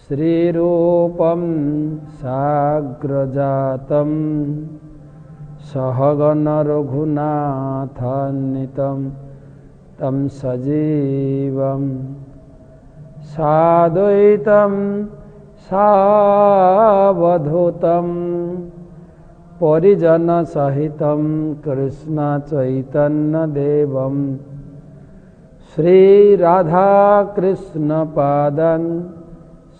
श्रीरूपं साग्रजातं सहगण रघुनाथान्वितं तं सजीवं साद्वैतं सावधूतं परिजन सहितं कृष्ण चैतन्य देवं श्री राधा कृष्ण पादं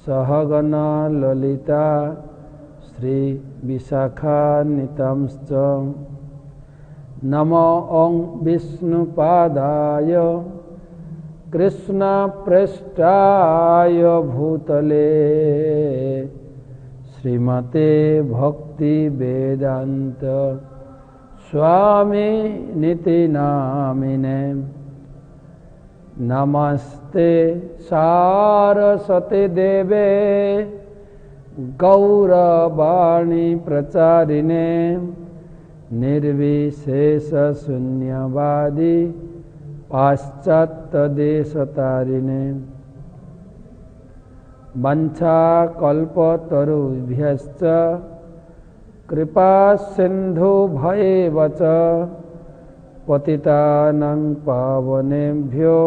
सहगण ललिता श्री विशाखान्वितंश्च नमो ओं विष्णुपादाय कृष्ण प्रेष्ठाय भूतले श्रीमते भक्ति वेदांत स्वामी निति नामिने नमस्ते सारस्वती देवे गौरवाणी प्रचारिणे निर्विशेष शून्यवादी पाश्चात्य देशतारिणे वंशाकल्पतरुभ्यश्च कृपा सिन्धुभ्येव च पतितानां पावनेभ्यो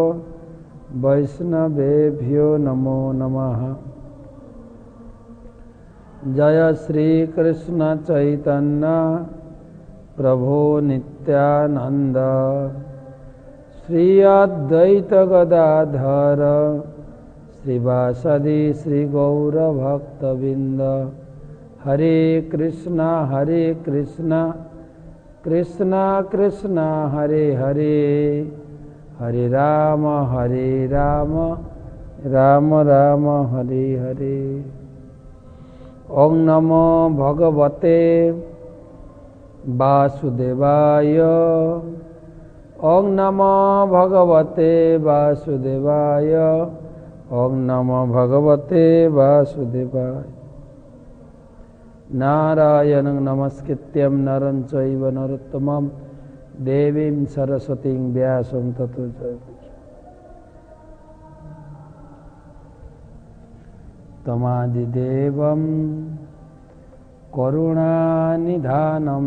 वैष्णवेभ्यो नमो नमः। जय श्री कृष्ण चैतन्य प्रभु नित्यानंद श्री अद्वैत गदाधर श्रीवासदि श्री गौर भक्तबिंद हरे कृष्णा कृष्णा कृष्णा हरे हरे हरे राम राम राम हरे हरे। ओं नमो भगवते वासुदेवाय ओं नमो भगवते वासुदेवाय ओं नमो भगवते वासुदेवाय। नारायणं नमस्कृत्यं नरं चैव नरोत्तमं देवीं सरस्वतीं व्यासं ततो जयति। तमादिदेवं करुणानिधानं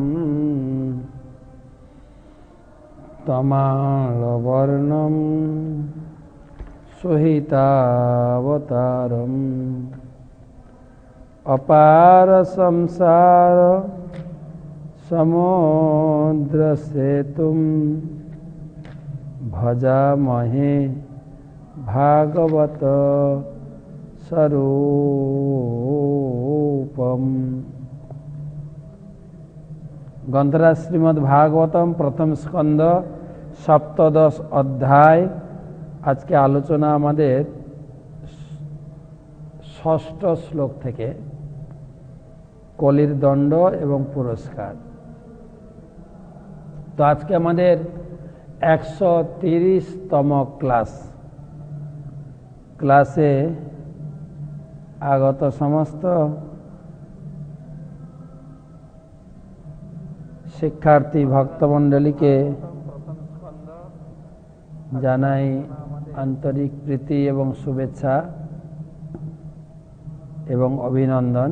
तमालवर्णं सुहितावतारम् अपार संसार समुद्र सेतुं भजामहे भागवत स्वरूपम। ग्रंथराज श्रीमद् भागवतम प्रथम स्कंद सप्तदश अध्याय। आज के आलोचना आमादेर षष्ठ श्लोक थेके कलिर दंड एवं पुरस्कार। तो आज के आमादेर 130तम क्लासे आगत समस्त शिक्षार्थी भक्तमंडली के जानाई आंतरिक प्रीति एवं शुभेच्छा एवं अभिनंदन।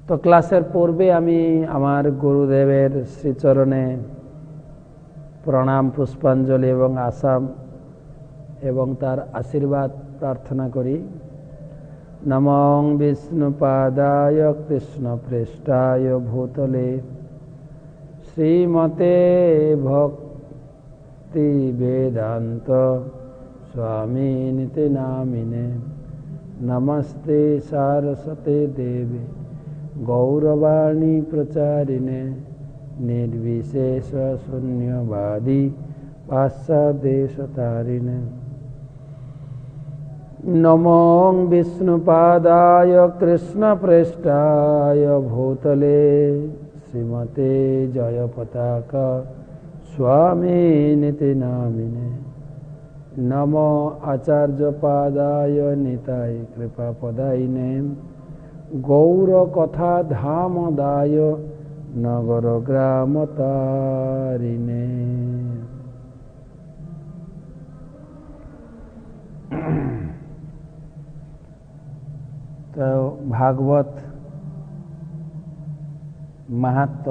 तो क्लासेर पूर्वे आमी आमार गुरुदेवेर श्रीचरणे प्रणाम पुष्पांजलि एवं आसाम एवं तार आशीर्वाद प्रार्थना करी। नमो विष्णुपादाय कृष्णप्रेष्ठाय भूतले श्रीमते भक्ति वेदांत स्वामी निति नामिने नमस्ते सारस्वते देवे गौरवाणी प्रचारिणे निर्विशेष शून्यवादी पाश्चादेशतारिणे। नमो विष्णुपादाय कृष्णप्रेष्ठाय भूतले श्रीमते जयपताका स्वामी निति नामिने नमो आचार्यपादाय निताय कृपापदायिने गौर कथा धामदाय नगर ग्रामतारिणे। भागवत महत्व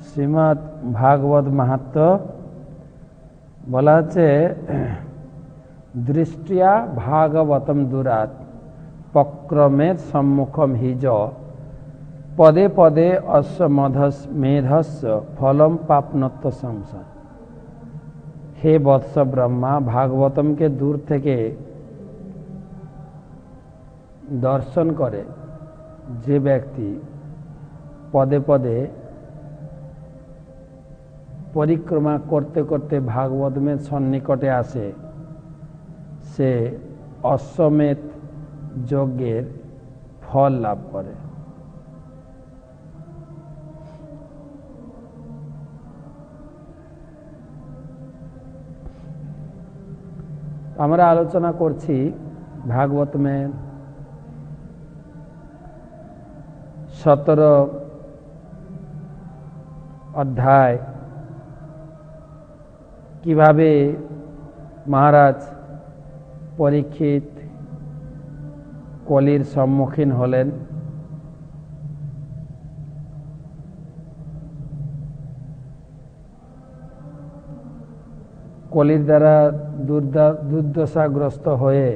শ্রীমদ্ ভাগবত মাহাত্ম্য বলা হচ্ছে দৃষ্টিয়া ভাগবতম দূরাত পক্রমের সম্মুখম হিজ পদে পদে অশ্ব মেধস্য ফলম পাপনত্ব সংসার। হে বৎস ব্রহ্মা, ভাগবতমকে দূর থেকে দর্শন করে যে ব্যক্তি পদে পদে পরিক্রমা করতে করতে ভাগবতমের সন্নিকটে আসে, সে অশ্বমেধ যজ্ঞের ফল লাভ করে। আমরা আলোচনা করছি ভাগবতমের 17 অধ্যায় কিভাবে মহারাজ পরীক্ষিত কলির সম্মুখীন হলেন, কলির দ্বারা দুর্দশাগ্রস্ত হয়ে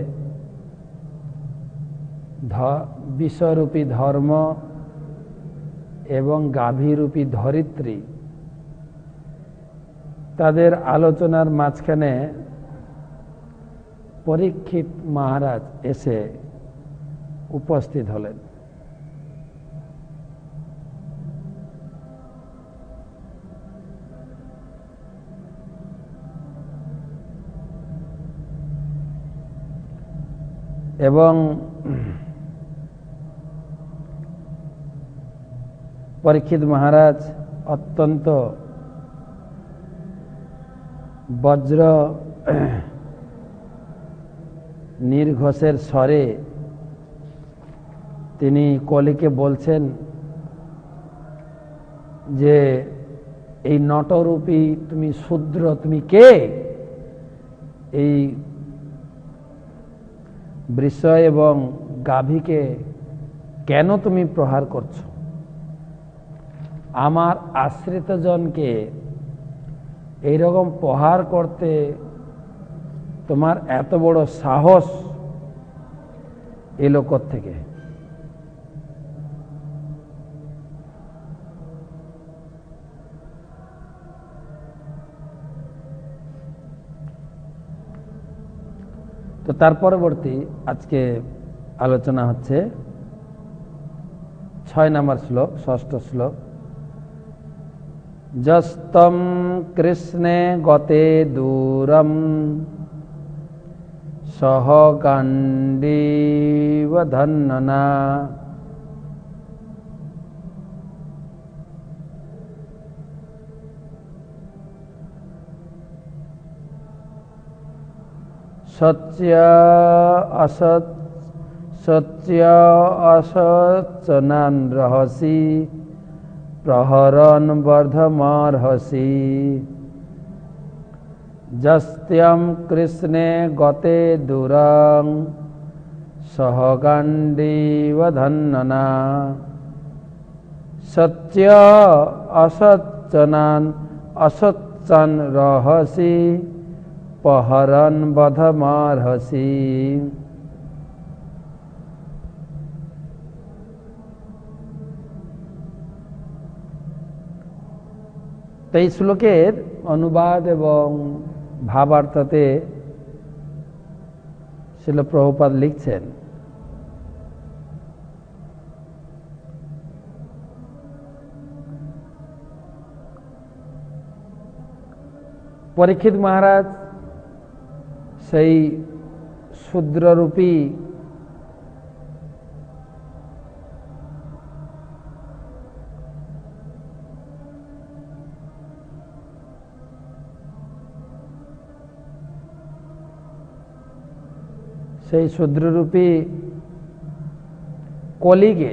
বিষরূপী ধর্ম এবং গাভীরূপী ধরিত্রী তাদের আলোচনার মাঝখানে পরীক্ষিত মহারাজ এসে উপস্থিত হলেন। এবং পরীক্ষিত মহারাজ অত্যন্ত বজ্র নির্ঘোষের স্বরে তিনি কলিকে বলছেন যে এই নটরূপী তুমি শূদ্র, তুমি কে? এই বৃষ এবং গাভীকে কেন তুমি প্রহার করছো? আমার আশ্রিত জনকে এইরকম প্রহার করতে তোমার এত বড় সাহস এলো কোত্থেকে? তো তার পরবর্তী আজকে আলোচনা হচ্ছে 6 নম্বর শ্লোক, 6ষ্ঠ শ্লোক। যস্তম কৃষ্ণে গতে দূরম সহ গাণ্ডীব ধন্যনা সত্য অসচ্চনান রহসি প্রহরণ বর্ধমার্হসি। যস্ত্যম কৃষ্ণে গতে দূরং সহগাণ্ডীব ধন্যনা সত্য অসচ্চনান অসচ্চন রহসি প্রহরণ বধমার্হসি। তো এই শ্লোকের অনুবাদ এবং ভাবার্থতে শ্রীল প্রভুপাদ লিখছেন, পরীক্ষিত মহারাজ সেই শূদ্ররূপী সেই শূদ্ররূপী কলিকে,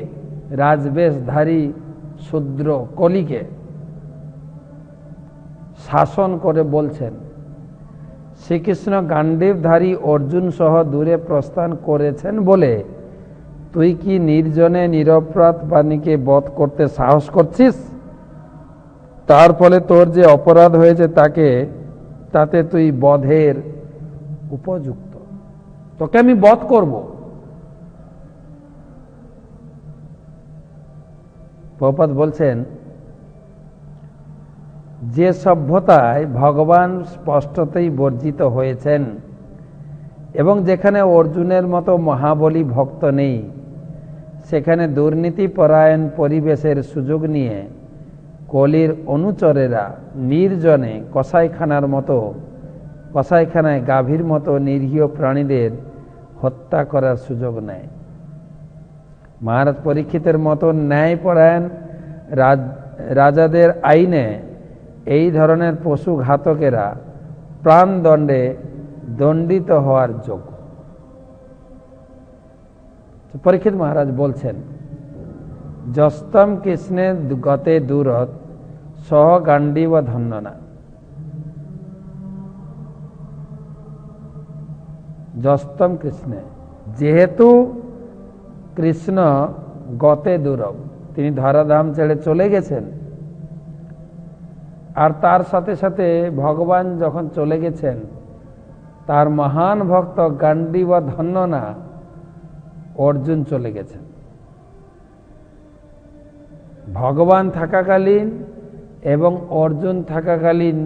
রাজবেশধারী শূদ্র কলিকে শাসন করে বলছেন, শ্রীকৃষ্ণ গান্ডীবধারী অর্জুন সহ দূরে প্রস্থান করেছেন বলে তুই কি নির্জনে নিরপরাধ প্রাণীকে বধ করতে সাহস করছিস? তার ফলে তোর যে অপরাধ হয়েছে তাতে তুই বধের উপযুক্ত, তোকে আমি বধ করব। প্রভুপাদ বলছেন, যে সভ্যতায় ভগবান স্পষ্টতই বর্জিত হয়েছেন এবং যেখানে অর্জুনের মতো মহাবলী ভক্ত নেই, সেখানে দুর্নীতিপরায়ণ পরিবেশের সুযোগ নিয়ে কলির অনুচরেরা নির্জনে কসাইখানায় গাভীর মতো নিরীহ প্রাণীদের হত্যা করার সুযোগ নেয়। মহারাজ পরীক্ষিতের মতো ন্যায়পরায়ণ রাজাদের আইনে এই ধরনের পশু ঘাতকেরা প্রাণদণ্ডে দণ্ডিত হওয়ার যোগ্য। পরীক্ষিত মহারাজ বলছেন, যস্তম কৃষ্ণে গতে দূরত সহ গান্ডীব ধন্যনা। যস্তম কৃষ্ণে, যেহেতু কৃষ্ণ গতে দূরব, তিনি ধরাধাম ছেড়ে চলে গেছেন, আর তার সাথে সাথে ভগবান যখন চলে গেছেন, তার মহান ভক্ত গান্ডীব ধন্যনা অর্জুন চলে গেছেন। ভগবান থাকাকালীন এবং অর্জুন থাকাকালীন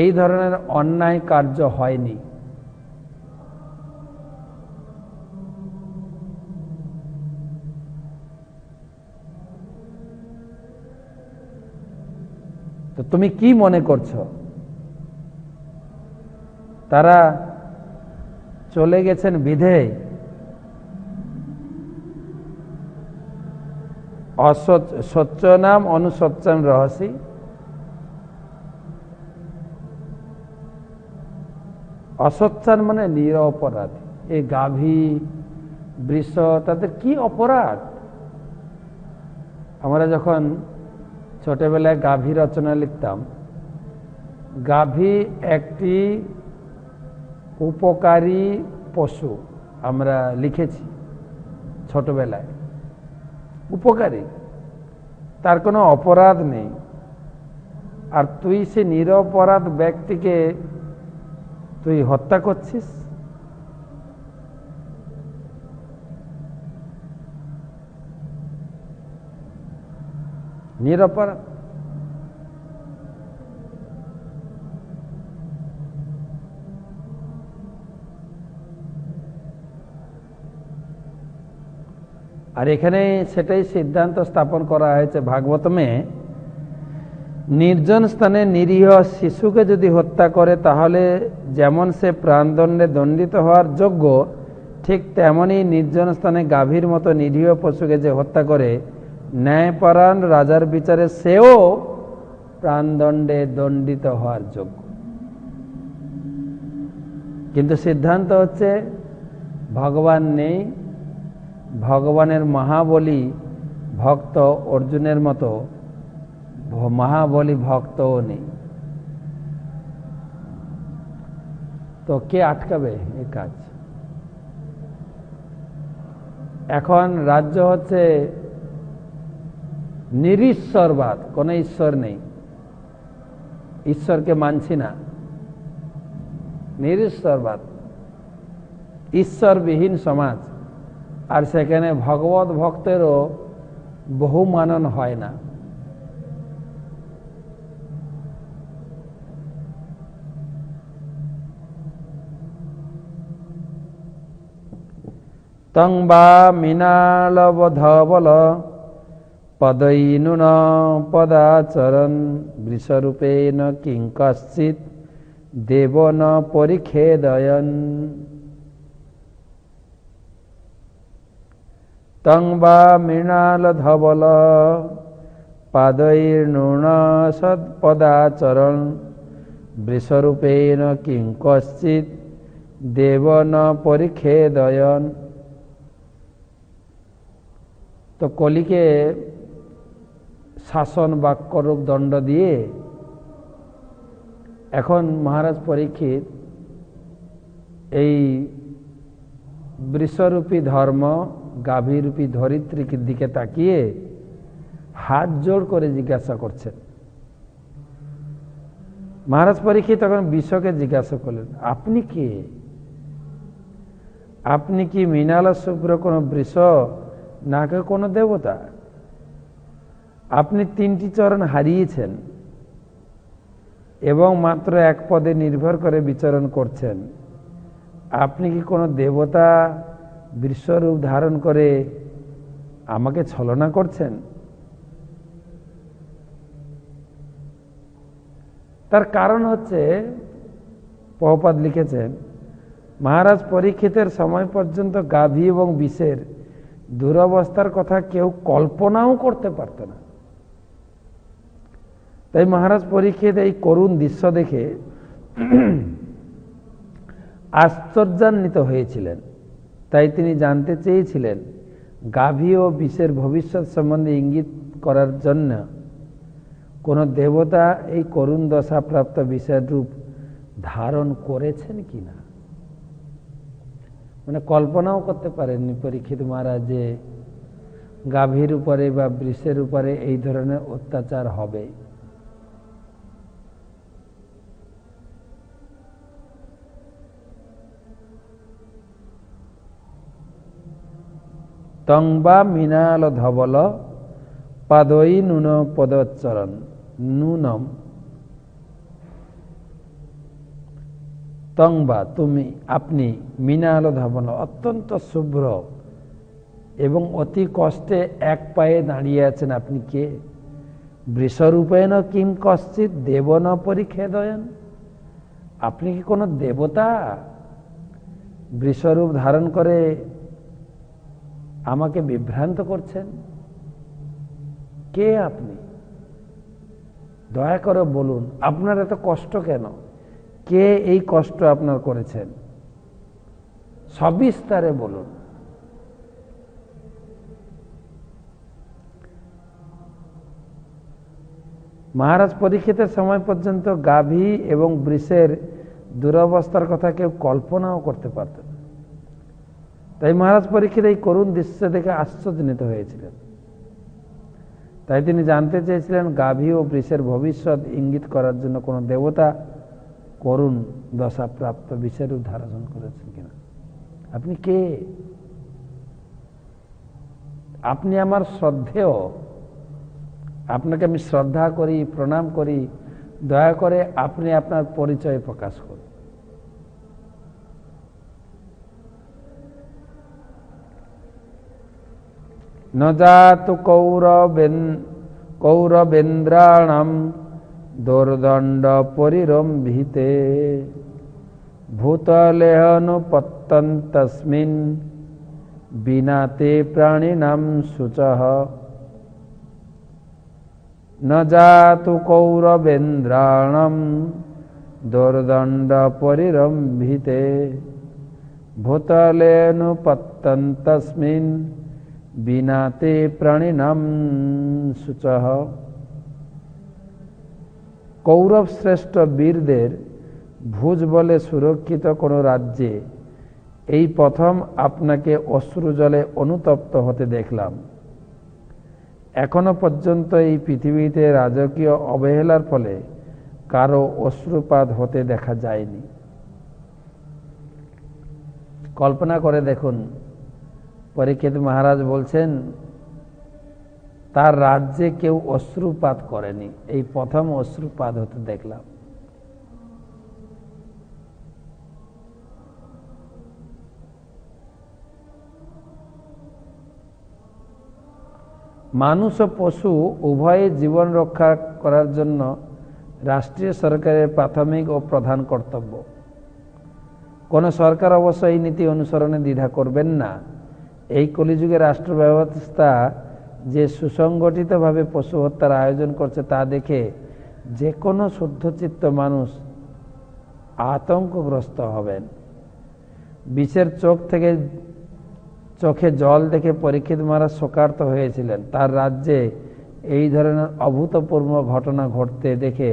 এই ধরনের অন্যায় কার্য হয়নি। তো তুমি কি মনে করছো? তারা চলে গেছেন বিধেয় সচ্চনাম অনুসচ্চাম রহসী। অসচ্চান মানে নিরপরাধ। এই গাভী বৃষ তাদের কি অপরাধ? আমরা যখন ছোটবেলায় গাভী রচনা লিখতাম, গাভী একটি উপকারী পশু আমরা লিখেছি ছোটবেলায়। উপকারী, তার কোনো অপরাধ নেই, আর তুই সে নিরপরাধ ব্যক্তিকে তুই হত্যা করছিস। নিরপরাধ। আর এখানে সেটাই সিদ্ধান্ত স্থাপন করা হয়েছে ভাগবতমে, নির্জন স্থানে নিরীহ শিশুকে যদি হত্যা করে তাহলে যেমন সে প্রাণদণ্ডে দণ্ডিত হওয়ার যোগ্য, ঠিক তেমনি নির্জন স্থানে গাভীর মতো নিরীহ পশুকে যে হত্যা করে ন্যায়পরায়ণ রাজার বিচারে সেও প্রাণদণ্ডে দণ্ডিত হওয়ার যোগ্য। কিন্তু সিদ্ধান্ত হচ্ছে ভগবান নেই, ভগবানের মহাবলী ভক্ত অর্জুনের মতো মহাবলী ভক্তও নেই। তো কে আটকাবে এই কাজ? এখন রাজ্য হচ্ছে নিরীশ্বরবাদ, কোনো ঈশ্বর নেই, ঈশ্বরকে মানছি না, নিরীশ্বরবাদ, ঈশ্বরবিহীন সমাজ। আর সেখানে ভগবত ভক্তেরও বহু মানন হয় না। তং বা মৃণালবধবল পদৈনুন পদাচরণ বৃষরূপেণ কিং কশ্চিৎ দেব ন পরিখেদয়ন। তং বা মৃণালধবল পাদৈর্নুন সৎপদাচরণ বৃষরূপেণ কিং কশ্চিৎ দেব ন পরিখেদয়ন। তো কলিকে শাসন বাক্যরূপ দণ্ড দিয়ে এখন মহারাজ পরীক্ষিত এই বৃষরূপী ধর্ম গাভীরূপী ধরিত্রীর দিকে তাকিয়ে হাত জোড় করে জিজ্ঞাসা করছেন। মহারাজ পরীক্ষিত তখন বিশ্বকে জিজ্ঞাসা করলেন, আপনি কে? আপনি কি মৃণাল শুভ্র কোনো বৃষ, নাকি কোনো দেবতা? আপনি 3টি চরণ হারিয়েছেন এবং মাত্র এক পদে নির্ভর করে বিচরণ করছেন। আপনি কি কোনো দেবতা বৃষরূপ ধারণ করে আমাকে ছলনা করছেন? তার কারণ হচ্ছে, প্রভুপাদ লিখেছেন, মহারাজ পরীক্ষিতের সময় পর্যন্ত গাভী এবং বিষের দুরবস্থার কথা কেউ কল্পনাও করতে পারত না। তাই মহারাজ পরীক্ষিত এই করুণ দৃশ্য দেখে আশ্চর্যান্বিত হয়েছিলেন। তাই তিনি জানতে চেয়েছিলেন গাভী ও বিষের ভবিষ্যৎ সম্বন্ধে ইঙ্গিত করার জন্য কোন দেবতা এই করুণ দশাপ্রাপ্ত বিষয়ের রূপ ধারণ করেছেন কিনা। মানে কল্পনাও করতে পারেননি পরীক্ষিত মহারাজ যে গাভীর উপরে বা বৃষের উপরে এই ধরনের অত্যাচার হবে। তংবা মৃণাল ধবল পাদই নুন পদচরণ নুনম। তংবা তুমি, আপনি, মৃণাল ধবল অত্যন্ত শুভ্র এবং অতি কষ্টে এক পায়ে দাঁড়িয়ে আছেন। আপনি কে? বৃষরূপেণ কিম কশ্চিৎ দেব ন পরিখেদয়ন। আপনি কি কোনো দেবতা বৃষরূপ ধারণ করে আমাকে বিভ্রান্ত করছেন? কে আপনি? দয়া করে বলুন, আপনার এত কষ্ট কেন? কে এই কষ্ট আপনার করেছেন? সবিস্তারে বলুন। মহারাজ পরীক্ষিতের সময় পর্যন্ত গাভী এবং বৃষের দুরবস্থার কথা কেউ কল্পনাও করতে পারত না। তাই মহারাজ পরীক্ষিত এই করুণ দৃশ্য দেখে আশ্চর্যান্বিত হয়েছিলেন। তাই তিনি জানতে চেয়েছিলেন গাভী ও বৃষের ভবিষ্যৎ ইঙ্গিত করার জন্য কোন দেবতা করুণ দশাপ্রাপ্ত বিষের রূপ ধারণ করেছেন কিনা। আপনি কে? আপনি আমার শ্রদ্ধেয়, আপনাকে আমি শ্রদ্ধা করি, প্রণাম করি। দয়া করে আপনি আপনার পরিচয় প্রকাশ করুন। ন জাতু কৌরবেন্দ্রাণাম দুর্দণ্ড পরিরম্ভিতে ভূতলেহনুপত্যন্তস্মিন বিনাতে প্রাণিনাম শুচঃ। ন জাতু কৌরবেন্দ্রাণাম দুর্দণ্ড পরিরম্ভিতে ভূতলেনুপত্যন্তস্মিন বিনাতে প্রাণিনাম শুচঃ। কৌরব শ্রেষ্ঠ বীরদের ভুজ বলে সুরক্ষিত কোনো রাজ্যে এই প্রথম আপনাকে অশ্রু জলে অনুতপ্ত হতে দেখলাম। এখনো পর্যন্ত এই পৃথিবীতে রাজকীয় অবহেলার ফলে কারো অশ্রুপাত হতে দেখা যায়নি। কল্পনা করে দেখুন, পরীক্ষিত মহারাজ বলছেন তার রাজ্যে কেউ অশ্রুপাত করেনি, এই প্রথম অশ্রুপাত হতে দেখলাম। মানুষ ও পশু উভয়ে জীবন রক্ষা করার জন্য রাষ্ট্রীয় সরকারের প্রাথমিক ও প্রধান কর্তব্য। কোন সরকার অবশ্য এই নীতি অনুসরণে দ্বিধা করবেন না। এই কলিযুগে রাষ্ট্র ব্যবস্থা যে সুসংগঠিতভাবে পশু হত্যার আয়োজন করছে তা দেখে যে কোনো শুদ্ধচিত্ত মানুষ আতঙ্কগ্রস্ত হবেন। বিষের চোখ থেকে চোখে জল দেখে পরীক্ষিত মহারাজ শোকার্ত হয়েছিলেন। তার রাজ্যে এই ধরনের অভূতপূর্ব ঘটনা ঘটতে দেখে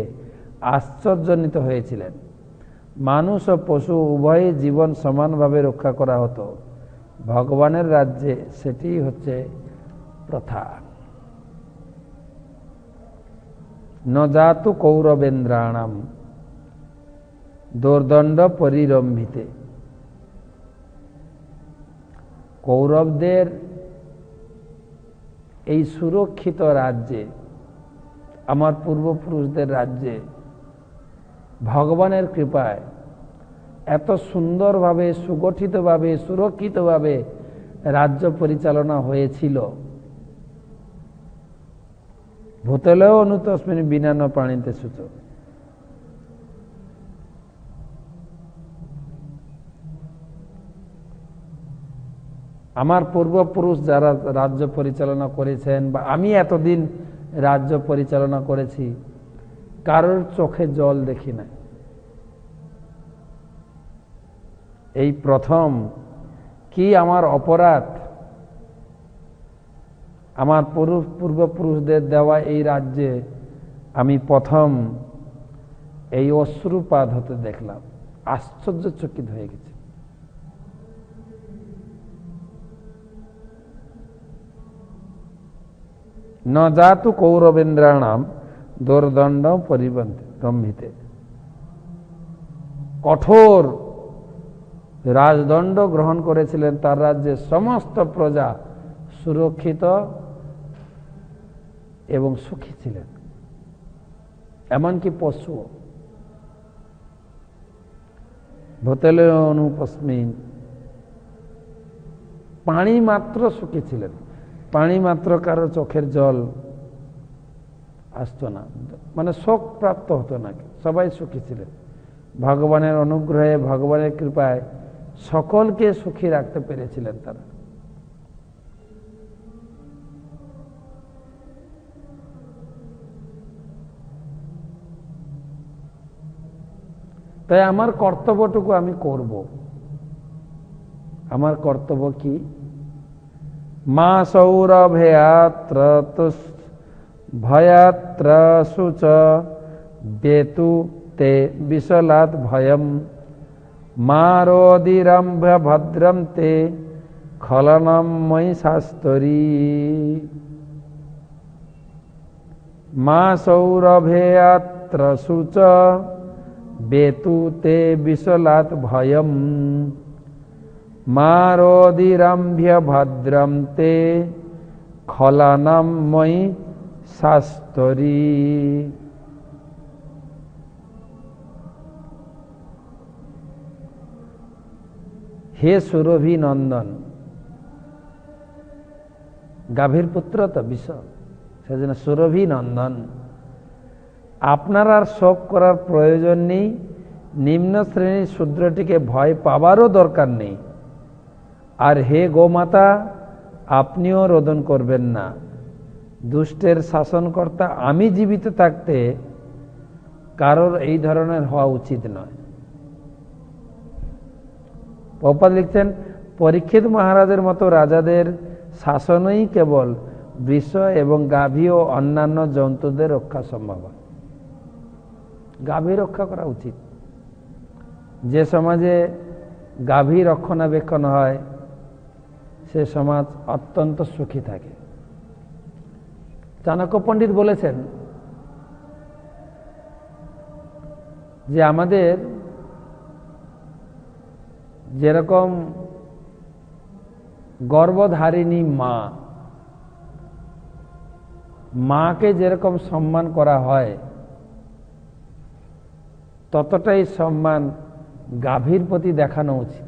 আশ্চর্যান্বিত হয়েছিলেন। মানুষ ও পশু উভয়ই জীবন সমানভাবে রক্ষা করা হতো। ভগবানের রাজ্যে সেটি হচ্ছে প্রথা। ন জাতু কৌরবেন্দ্রাণাম দোর্দণ্ড পরিরম্ভিতে। কৌরবদের এই সুরক্ষিত রাজ্যে, আমার পূর্বপুরুষদের রাজ্যে ভগবানের কৃপায় এত সুন্দরভাবে, সুগঠিতভাবে, সুরক্ষিতভাবে রাজ্য পরিচালনা হয়েছিল। ভূতলেও অনুতস্মিন বিনা ন প্রাণীতে সুচ। আমার পূর্বপুরুষ যারা রাজ্য পরিচালনা করেছেন, বা আমি এতদিন রাজ্য পরিচালনা করেছি, কারোর চোখে জল দেখি না। এই প্রথম। কি আমার অপরাধ, আমার পূর্বপুরুষদের দেওয়া এই রাজ্যে আমি প্রথম এই অশ্রুপাত হতে দেখলাম। আশ্চর্যচকিত হয়ে গেছে। ন জাতু কৌরবেন্দ্রাণাম দোর্দণ্ড পরিরম্ভিতে। কঠোর রাজদণ্ড গ্রহণ করেছিলেন। তার রাজ্যে সমস্ত প্রজা সুরক্ষিত এবং সুখী ছিলেন, এমনকি পশু। ভূতলে অনুপস্মিন, পানি মাত্র সুখী ছিলেন। পানি মাত্র কারো চোখের জল আসতো না, মানে শোক প্রাপ্ত হতো না, সবাই সুখী ছিলেন। ভগবানের অনুগ্রহে, ভগবানের কৃপায় সকলকে সুখী রাখতে পেরেছিলেন তারা। তাই আমার কর্তব্যটুকু আমি করব। আমার কর্তব্য কি? মা সৌরভেয়াত্র ভয়াত্র সুচ বেতু তে বিশলাৎ ভয়ম মারোদিরম্ভ ভদ্রম তে খলনম ময়ি শাস্তরী। মা সৌরভেয়াত্র সুচ বেতু তে বিশলাৎ ভয়ম মারোদিরম্ভ ভদ্রম তে খলনম ময়ি শাস্তরী। হে সুরভি নন্দন, গাভীর পুত্র তো বিষ, সেজন্য সুরভি নন্দন, আপনার আর শোক করার প্রয়োজন নেই। নিম্ন শ্রেণীর শূদ্রটিকে ভয় পাবারও দরকার নেই। আর হে গোমাতা, আপনিও রোদন করবেন না। দুষ্টের শাসনকর্তা আমি জীবিত থাকতে কারোর এই ধরনের হওয়া উচিত নয়। প্রভুপাদ লিখছেন, পরীক্ষিত মহারাজের মতো রাজাদের শাসনই কেবল বৃষ এবং গাভী ও অন্যান্য জন্তুদের রক্ষা সম্ভব। গাভী রক্ষা করা উচিত। যে সমাজে গাভী রক্ষণাবেক্ষণ হয় সে সমাজ অত্যন্ত সুখী থাকে। চাণক্য পণ্ডিত বলেছেন যে আমাদের যেরকম গর্ভধারিণী মাকে যেরকম সম্মান করা হয়, ততটাই সম্মান গাভীর প্রতি দেখানো উচিত।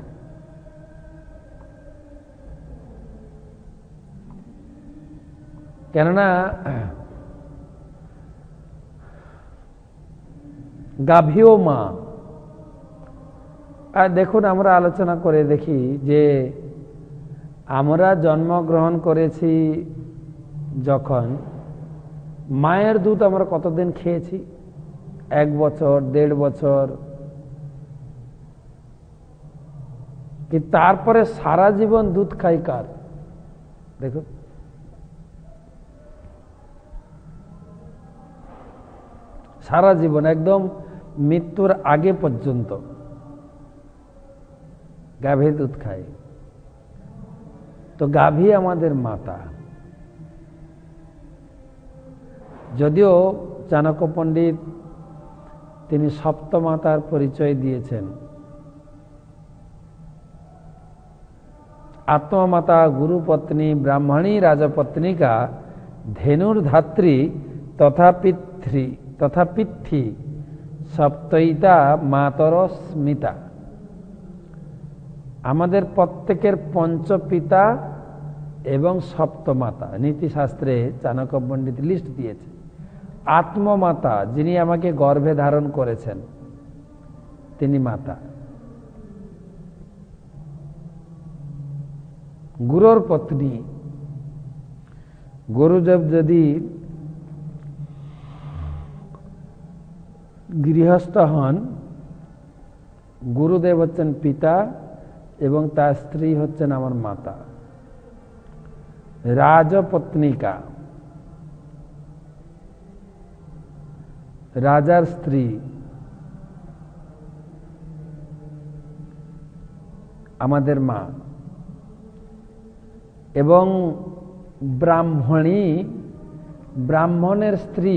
কেননা গাভীও মা। আর দেখুন, আমরা আলোচনা করে দেখি যে আমরা জন্মগ্রহণ করেছি যখন, মায়ের দুধ আমরা কতদিন খেয়েছি? 1 বছর, 1.5 বছর। কি তারপরে সারা জীবন দুধ খাই কার? দেখুন, সারা জীবন একদম মৃত্যুর আগে পর্যন্ত গাভী দুধ খায়। তো গাভী আমাদের মাতা। যদিও চাণক্য পণ্ডিত তিনি সপ্তমাতার পরিচয় দিয়েছেন। আত্মমাতা, গুরুপত্নী, ব্রাহ্মণী, রাজপত্নিকা, ধেনুর ধাত্রী তথা পিতৃ সপ্তইতা মাতর স্মিতা। আমাদের প্রত্যেকের পঞ্চপিতা এবং সপ্তমাতা নীতিশাস্ত্রে চাণক্য পণ্ডিত লিস্ট দিয়েছে। আত্মমাতা, যিনি আমাকে গর্ভে ধারণ করেছেন, তিনি মাতা। গুরুর পত্নী, গুরুদেব যদি গৃহস্থ হন, গুরুদেব হচ্ছেন পিতা এবং তার স্ত্রী হচ্ছেন আমার মাতা। রাজপত্নিকা, রাজার স্ত্রী, আমাদের মা। এবং ব্রাহ্মণী, ব্রাহ্মণের স্ত্রী,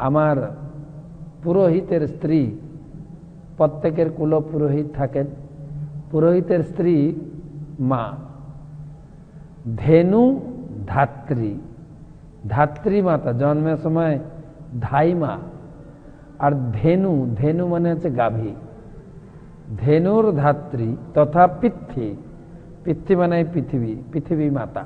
আমার পুরোহিতের স্ত্রী। প্রত্যেকের কুল পুরোহিত থাকেন, পুরোহিতের স্ত্রী মা। ধেনু ধাত্রী, ধাত্রী মাতা, জন্মের সময় ধাই মা। আর ধেনু, ধেনু মানে হচ্ছে গাভী। ধেনুর ধাত্রী তথা পিতৃ, পিতৃ মানে পৃথিবী, পৃথিবী মাতা।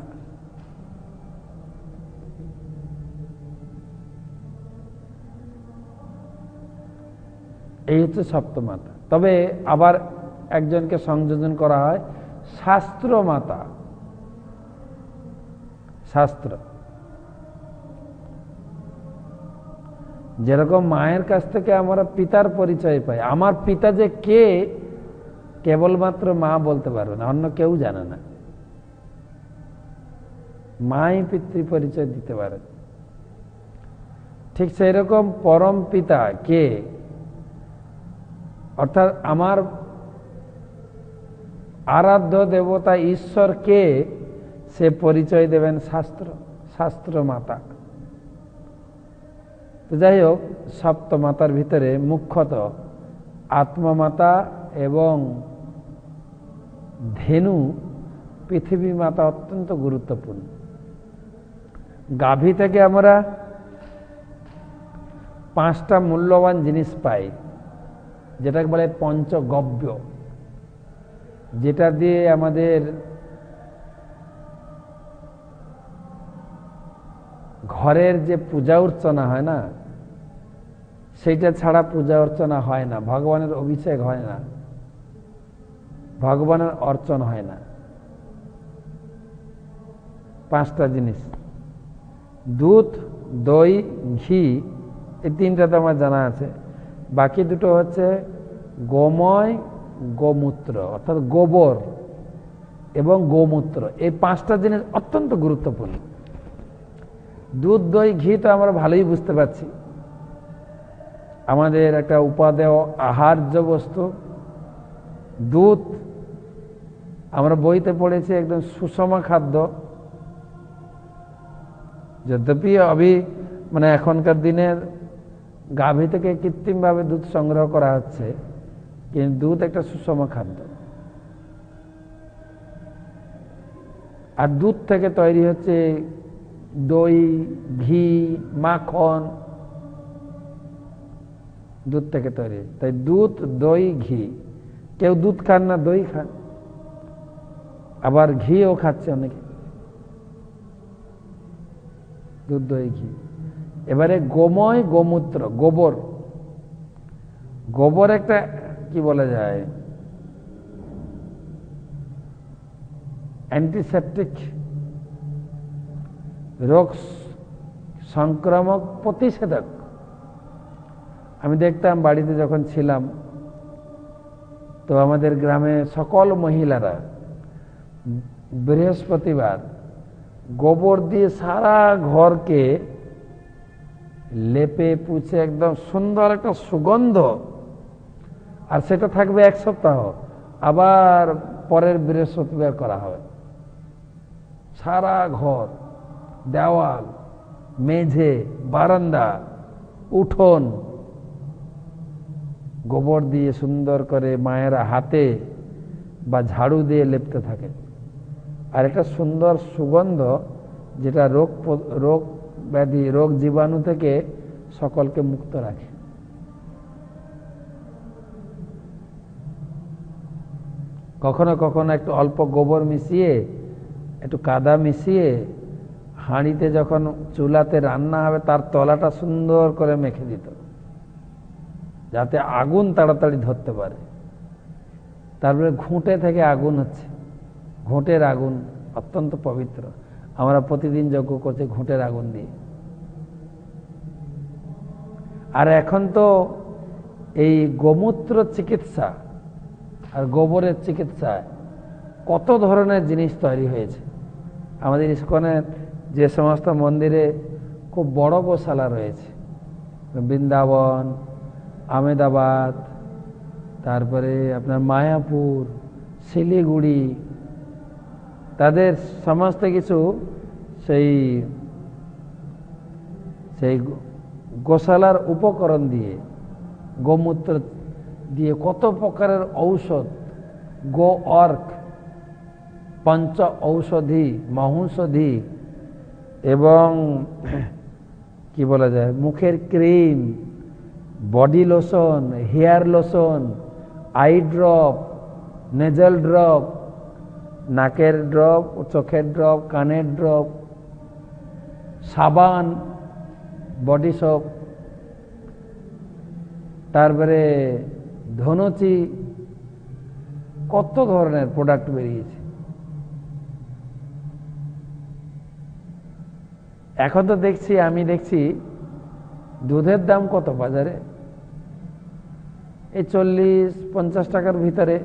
এই হচ্ছে সপ্তমাতা। তবে আবার একজনকে সংযোজন করা হয় শাস্ত্র মাতা। শাস্ত্র, যেরকম মায়ের কাছ থেকে আমরা পিতার পরিচয় পাই, আমার পিতা যে কে কেবলমাত্র মা বলতে পারবে না, অন্য কেউ জানে না। মাই পিতৃ পরিচয় দিতে পারে। ঠিক সেই রকম পরম পিতা কে, অর্থাৎ আমার আরাধ্য দেবতা ঈশ্বর কে, সে পরিচয় দেবেন শাস্ত্র, শাস্ত্র মাতা। তো যাই হোক, সপ্তমাতার ভিতরে মুখ্যত আত্মমাতা এবং ধেনু পৃথিবী মাতা অত্যন্ত গুরুত্বপূর্ণ। গাভী থেকে আমরা 5টা মূল্যবান জিনিস পাই, যেটাকে বলে পঞ্চগব্য, যেটা দিয়ে আমাদের ঘরের যে পূজা অর্চনা হয় না, সেইটা ছাড়া পূজা অর্চনা হয় না, ভগবানের অভিষেক হয় না, ভগবানের অর্চন হয় না। 5টা জিনিস, দুধ, দই, ঘি, এই 3টা তো আমার জানা আছে। বাকি দুটো হচ্ছে গোময়, গোমূত্র অর্থাৎ গোবর এবং গোমূত্র। এই 5টা জিনিস অত্যন্ত গুরুত্বপূর্ণ। দুধ, দই, ঘি তো আমরা ভালোই বুঝতে পারছি, আমাদের একটা উপাদেয় আহার্য বস্তু। দুধ আমরা বইতে পড়েছি একদম সুষম খাদ্য। যদ্যপি মানে এখনকার দিনের গাভী থেকে কৃত্রিমভাবে দুধ সংগ্রহ করা হচ্ছে, কিন্তু দুধ একটা সুষম খাদ্য। আর দুধ থেকে তৈরি হচ্ছে দই, ঘি, মাখন, দুধ থেকে তৈরি। তাই দুধ, দই, ঘি। কেউ দুধ খান না, দই খান, আবার ঘিও খাচ্ছে অনেকে। দুধ, দই, ঘি। এবারে গোময়, গোমূত্র, গোবর। গোবর একটা কি বলা যায়, অ্যান্টিসেপটিক, রোগ সংক্রামক প্রতিষেধক। আমি দেখতাম বাড়িতে যখন ছিলাম, তো আমাদের গ্রামে সকল মহিলারা বৃহস্পতিবার গোবর দিয়ে সারা ঘরকে লেপে পুছে একদম সুন্দর একটা সুগন্ধ, আর সেটা থাকবে 1 সপ্তাহ, আবার পরের বৃহস্পতিবার করা হবে। সারা ঘর, দেওয়াল, মেঝে, বারান্দা, উঠোন গোবর দিয়ে সুন্দর করে মায়েরা হাতে বা ঝাড়ু দিয়ে লেপতে থাকে। আর একটা সুন্দর সুগন্ধ যেটা রোগ ব্যাধি, রোগ জীবাণু থেকে সকলকে মুক্ত রাখে। কখনো কখনো একটু অল্প গোবর মিশিয়ে, একটু কাদা মিশিয়ে হাঁড়িতে যখন চুলাতে রান্না হবে তার তলাটা সুন্দর করে মেখে দিত, যাতে আগুন তাড়াতাড়ি ধরতে পারে। তারপরে ঘুঁটে থেকে আগুন হচ্ছে, ঘুঁটের আগুন অত্যন্ত পবিত্র, আমরা প্রতিদিন যজ্ঞ করছি ঘুঁটের আগুন দিয়ে। আর এখন তো এই গোমূত্র চিকিৎসা আর গোবরের চিকিৎসায় কত ধরনের জিনিস তৈরি হয়েছে। আমাদের ইস্কনের যে সমস্ত মন্দিরে খুব বড় গোশালা রয়েছে, বৃন্দাবন, আমেদাবাদ, তারপরে আপনার মায়াপুর, শিলিগুড়ি, তাদের সমস্ত কিছু সেই গোশালার উপকরণ দিয়ে, গোমূত্র দিয়ে কত প্রকারের ঔষধ, গো অর্ক, পঞ্চ ঔষধি, মহৌষধি এবং কি বলা যায় মুখের cream, body lotion, hair lotion, eye drop, nasal drop, নাকের ড্রপ, চোখের ড্রপ, কানের ড্রপ, সাবান, বডি সোপ, তারপরে ধনুচি, কত ধরনের প্রোডাক্ট বেরিয়েছে। এখন তো আমি দেখছি দুধের দাম কত বাজারে, এই 40-50 টাকার ভিতরে।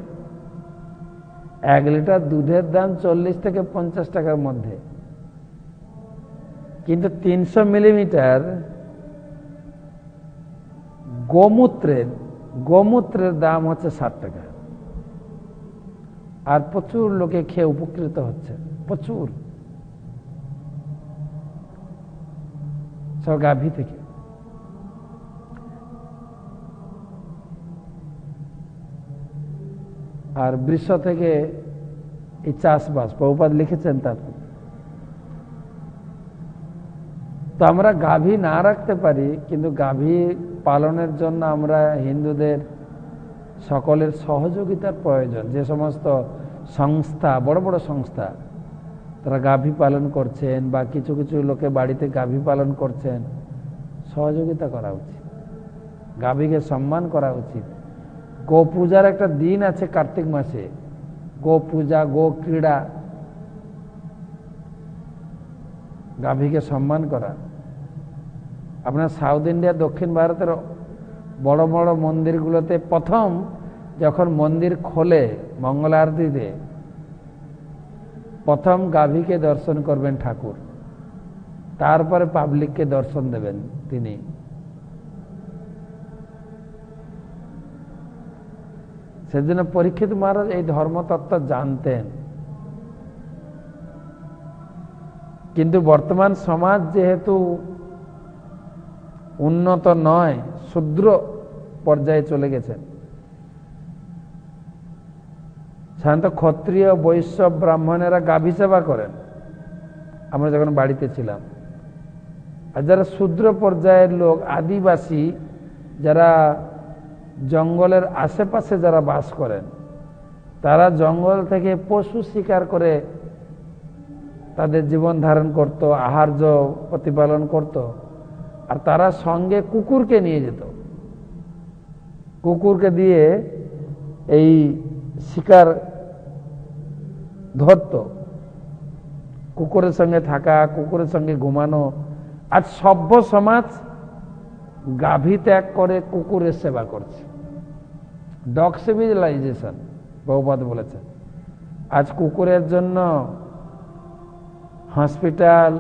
1 লিটার দুধের দাম 40 থেকে 50 টাকার মধ্যে, কিন্তু 300 মিলিমিটার গোমূত্রের দাম হচ্ছে 60 টাকা। আর প্রচুর লোকে খেয়ে উপকৃত হচ্ছে, প্রচুর, সব গাভী থেকে। আর বৃষ থেকে এই চাষবাস প্রভুপাদ লিখেছেন। তারপর তো আমরা গাভী না রাখতে পারি, কিন্তু গাভী পালনের জন্য আমরা হিন্দুদের সকলের সহযোগিতার প্রয়োজন। যে সমস্ত সংস্থা, বড় বড় সংস্থা, তারা গাভী পালন করছেন বা কিছু কিছু লোকে বাড়িতে গাভী পালন করছেন, সহযোগিতা করা উচিত, গাভীকে সম্মান করা উচিত। গো পূজার একটা দিন আছে কার্তিক মাসে, গো পূজা, গো ক্রীড়া, গাভীকে সম্মান করা। আপনার সাউথ ইন্ডিয়া, দক্ষিণ ভারতের বড় বড় মন্দিরগুলোতে প্রথম যখন মন্দির খোলে মঙ্গল আরতিতে, প্রথম গাভীকে দর্শন করবেন ঠাকুর, তারপরে পাবলিককে দর্শন দেবেন তিনি। সেজন্য পরীক্ষিত মহারাজ এই ধর্মতত্ত্ব জানতেন। কিন্তু বর্তমান সমাজ যেহেতু উন্নত নয়, শূদ্র পর্যায়ে চলে গেছেন, সাধারণত ক্ষত্রিয়, বৈশ্য, ব্রাহ্মণেরা গাভী সেবা করেন আমরা যখন বাড়িতে ছিলাম। আর যারা শূদ্র পর্যায়ের লোক, আদিবাসী, যারা জঙ্গলের আশেপাশে যারা বাস করেন, তারা জঙ্গল থেকে পশু শিকার করে তাদের জীবন ধারণ করত, আহার্য প্রতিপালন করত। আর তারা সঙ্গে কুকুরকে নিয়ে যেত, কুকুরকে দিয়ে এই শিকার ধরত, কুকুরের সঙ্গে থাকা, কুকুরের সঙ্গে ঘুমানো। আজ সভ্য সমাজ গাভী ত্যাগ করে কুকুরের সেবা করছে। ডগ সিভিলাইজেশন বহুপাদ বলেছেন। আজ কুকুরের জন্য হসপিটাল,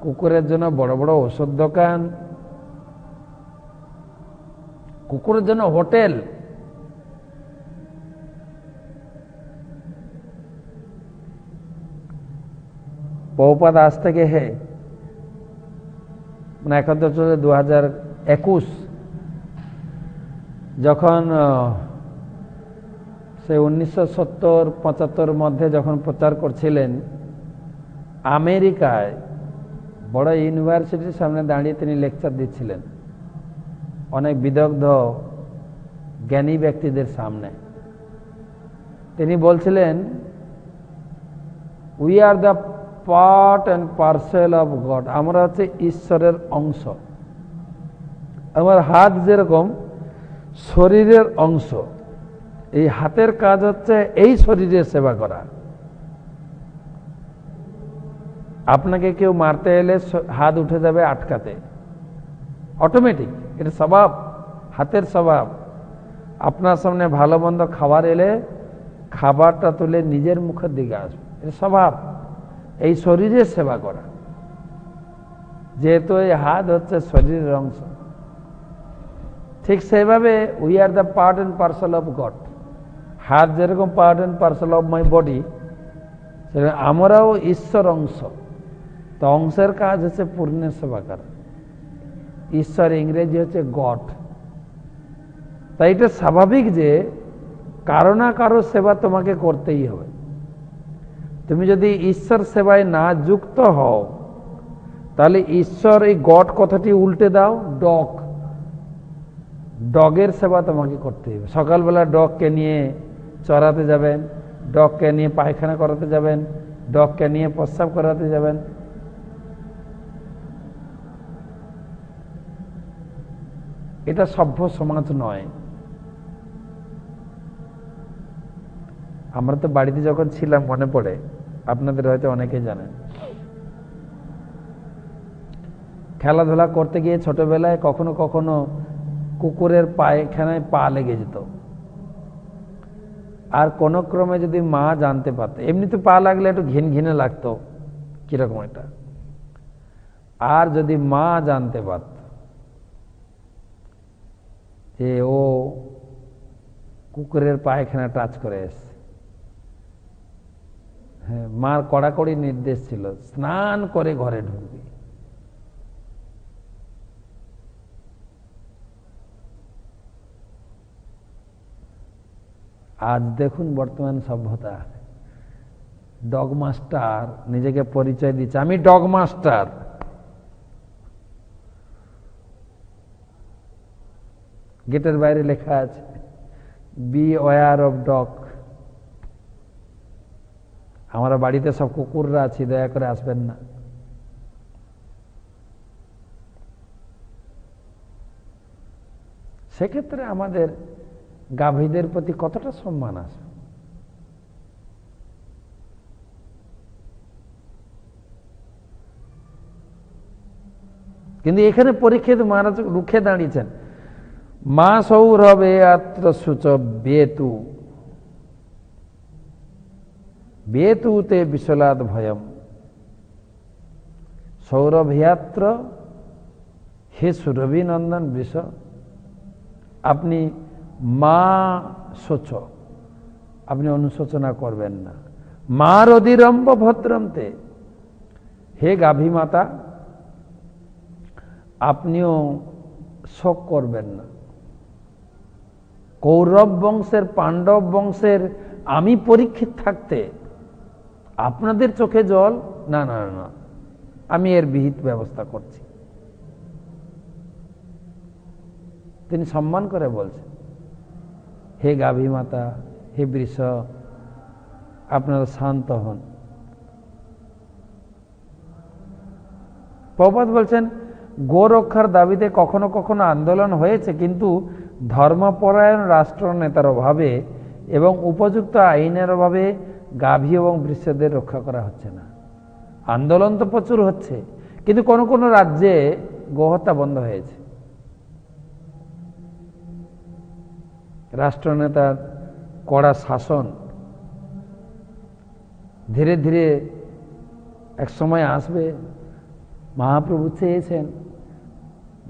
কুকুরের জন্য বড় বড় ওষুধ দোকান, কুকুরের জন্য হোটেল। বহুপাদ আজ থেকে মানে এখন তো চলছে 2021, যখন সে 1970-75 মধ্যে যখন প্রচার করছিলেন, আমেরিকায় বড় ইউনিভার্সিটির সামনে দাঁড়িয়ে তিনি লেকচার দিচ্ছিলেন অনেক বিদগ্ধ জ্ঞানী ব্যক্তিদের সামনে। তিনি বলছিলেন, we are the part and parcel of god. আমরা হচ্ছে ঈশ্বরের অংশ। আমার হাত যেরকম শরীরের অংশ, এই হাতের কাজ হচ্ছে এই শরীরের সেবা করা। আপনাকে কেউ মারতে এলে হাত উঠে যাবে আটকাতে, অটোমেটিক, এটা স্বভাব, হাতের স্বভাব। আপনার সামনে ভালো মন্দ খাবার এলে খাবারটা তুলে নিজের মুখের দিকে আসবে, এটা স্বভাব, এই শরীরের সেবা করা। যেহেতু এই হাত হচ্ছে শরীরের অংশ, ঠিক সেইভাবে we are the part and parcel of god. হাত যেরকম part and parcel of my body, সেরকম আমরাও ঈশ্বর অংশ। তো অংশের কাজ হচ্ছে পূর্ণের সেবা করা। ঈশ্বর ইংরেজি হচ্ছে গড। তাই এটা স্বাভাবিক যে কারো না কারো সেবা তোমাকে করতেই হবে। তুমি যদি ঈশ্বর সেবায় না যুক্ত হও, তাহলে ঈশ্বর এই গড কথাটি উল্টে দাও, ডগ, ডগের সেবা তোমাকে করতে হবে। সকালবেলা ডগকে নিয়ে চড়াতে যাবেন, ডগকে নিয়ে পায়খানা করাতে যাবেন, ডগকে নিয়ে প্রস্রাব করাতে যাবেন। এটা সভ্য সমাজ নয়। আমরা তো বাড়িতে যখন ছিলাম, মনে পড়ে, আপনাদের হয়তো অনেকে জানেন, খেলাধুলা করতে গিয়ে ছোটবেলায় কখনো কখনো কুকুরের পায়খানায় পা লেগে যেত। আর কোন ক্রমে যদি মা জানতে পারত, এমনি তো পা লাগলে একটু ঘিন ঘিনে লাগতো কিরকম এটা, আর যদি মা জানতে পারত যে ও কুকুরের পায়খানা টাচ করে এসছে, হ্যাঁ, মার কড়াকড়ি নির্দেশ ছিল, স্নান করে ঘরে ঢুকবি। আজ দেখুন বর্তমান সভ্যতা, ডগ মাস্টার নিজেকে পরিচয় দিচ্ছে, আমি ডগ মাস্টার। গেটের বাইরে লেখা আছে, বি ওয়্যার অফ ডগ। আমরা বাড়িতে সব কুকুররা আছি, দয়া করে আসবেন না। সেক্ষেত্রে আমাদের গাভীদের প্রতি কতটা সম্মান আছে। কিন্তু এখানে পরীক্ষিত মহারাজ রুখে দাঁড়িয়েছেন, মা সৌরভে আত্র সূচ বেতু, বেতুতে বিশলাদ ভয়ম। সৌরভিয়াত্র, হে সুরভি নন্দন বৃষ, আপনি মা শোচ, আপনি অনুশোচনা করবেন না। মার অধিরম্ব ভদ্রন্তে, হে গাভী মাতা, আপনিও শোক করবেন না। কৌরব বংশের, পাণ্ডব বংশের আমি পরীক্ষিত থাকতে আপনাদের চোখে জল, না না না, আমি এর বিহিত ব্যবস্থা করছি। তিনি সম্মান করে বলছেন, হে গাভী মাতা, হে বৃষ, আপনারা শান্ত হন। প্রভুপাদ বলছেন, গো রক্ষার দাবিতে কখনো কখনো আন্দোলন হয়েছে, কিন্তু ধর্মপরায়ণ রাষ্ট্র নেতার অভাবে এবং উপযুক্ত আইনের অভাবে গাভী এবং বৃষদের রক্ষা করা হচ্ছে না। আন্দোলন তো প্রচুর হচ্ছে, কিন্তু কোন কোন রাজ্যে গোহত্যা বন্ধ হয়েছে। রাষ্ট্রনেতার কড়া শাসন ধীরে ধীরে এক সময় আসবে। মহাপ্রভু চেয়েছেন,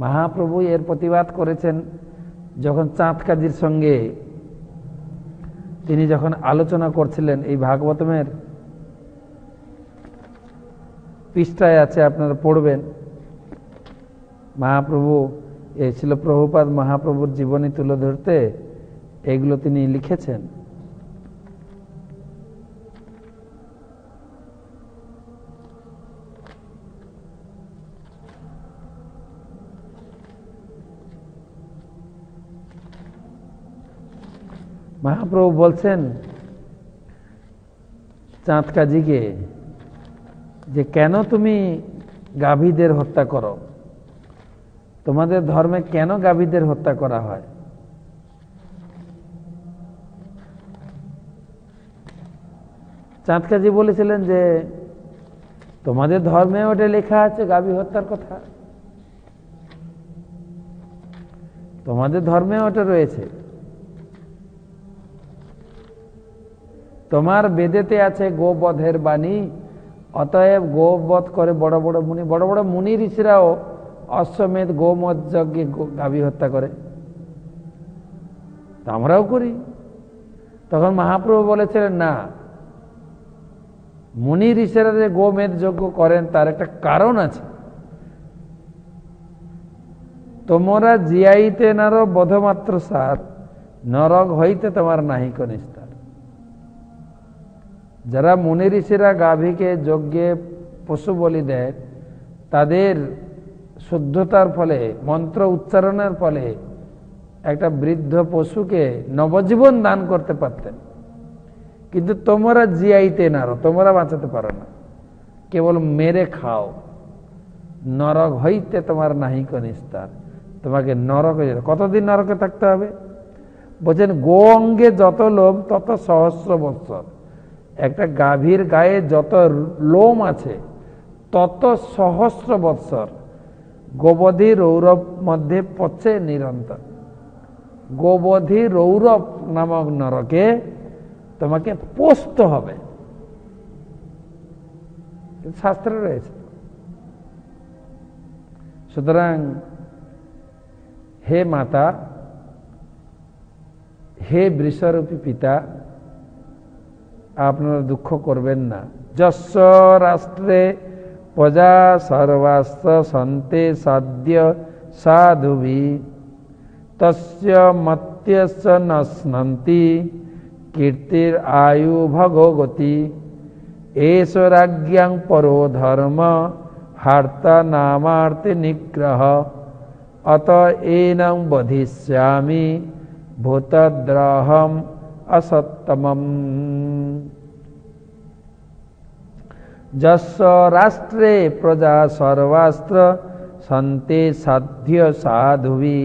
মহাপ্রভু এর প্রতিবাদ করেছেন যখন চাঁদ কাজীর সঙ্গে তিনি যখন আলোচনা করছিলেন। এই ভাগবতমের পৃষ্ঠায় আছে, আপনারা পড়বেন। মহাপ্রভু এই ছিল প্রভুপাদ মহাপ্রভুর জীবনী তুলে ধরতে এগুলো তিনি লিখেছেন। মহাপ্রভু বলছেন চাঁদ কাজীকে যে কেন তুমি গাভীদের হত্যা করো, তোমাদের ধর্মে কেন গাভীদের হত্যা করা হয়? চাঁদ কাজী বলেছিলেন যে তোমাদের ধর্মে ওটা লেখা আছে গাভী হত্যার কথা, তোমাদের ধর্মে ওটা রয়েছে, তোমার বেদেতে আছে গোবধের বাণী, অতএব গোবধ করে বড় বড় মুনি ঋষিরাও অশ্বমেধ গোমত যজ্ঞে গাভী হত্যা করে, তা আমরাও করি। তখন মহাপ্রভু বলেছিলেন না, মুনি ঋষিরা যে গোমেধ যজ্ঞ করেন তার একটা কারণ আছে। তোমরা জিয়াইতে নারো বধমাত্র সার, নরক হইতে তোমার নাহিক নিস্তার। যারা মুনি ঋষিরা গাভীকে যজ্ঞে পশু বলি দেয়, তাদের শুদ্ধতার ফলে, মন্ত্র উচ্চারণের ফলে একটা বৃদ্ধ পশুকে নবজীবন দান করতে পারতেন। কিন্তু তোমরা জিয়াইতে নারো, তোমরা বাঁচাতে পারো না, কেবল মেরে খাও। নরক হইতে তোমার নাহিক নিস্তার, তোমাকে নরকে, কতদিন নরকে থাকতে হবে? বলছেন গো অঙ্গে যত লোম তত সহস্র বৎসর। একটা গাভীর গায়ে যত লোম আছে তত সহস্র বৎসর গোবধি রৌরব মধ্যে পচে নিরন্তর। গোবধি রৌরব নামক নরকে তোমাকে পোষতে হবে, শাস্ত্রে রয়েছে। সুতরাং হে মাতা, হে বৃষরূপী পিতা, আপনারা দুঃখ করবেন না। যস্য রাষ্ট্রে প্রজা সর্বাস্ত্র সন্তে সাধ্য সাধুভি, তস্য মত্যস্য নশ্নন্তি কীর্তির আয়ু ভগবতী। এষ রাজ্ঞাং পরো ধর্ম হার্তা নামার্তে নিগ্রহ, অত এনং বধিষ্যামি ভূতদ্রহম অসত্তমম। যস্য রাষ্ট্রে প্রজা সর্বাস্ত্র সন্তে সাধ্য সাধুভি,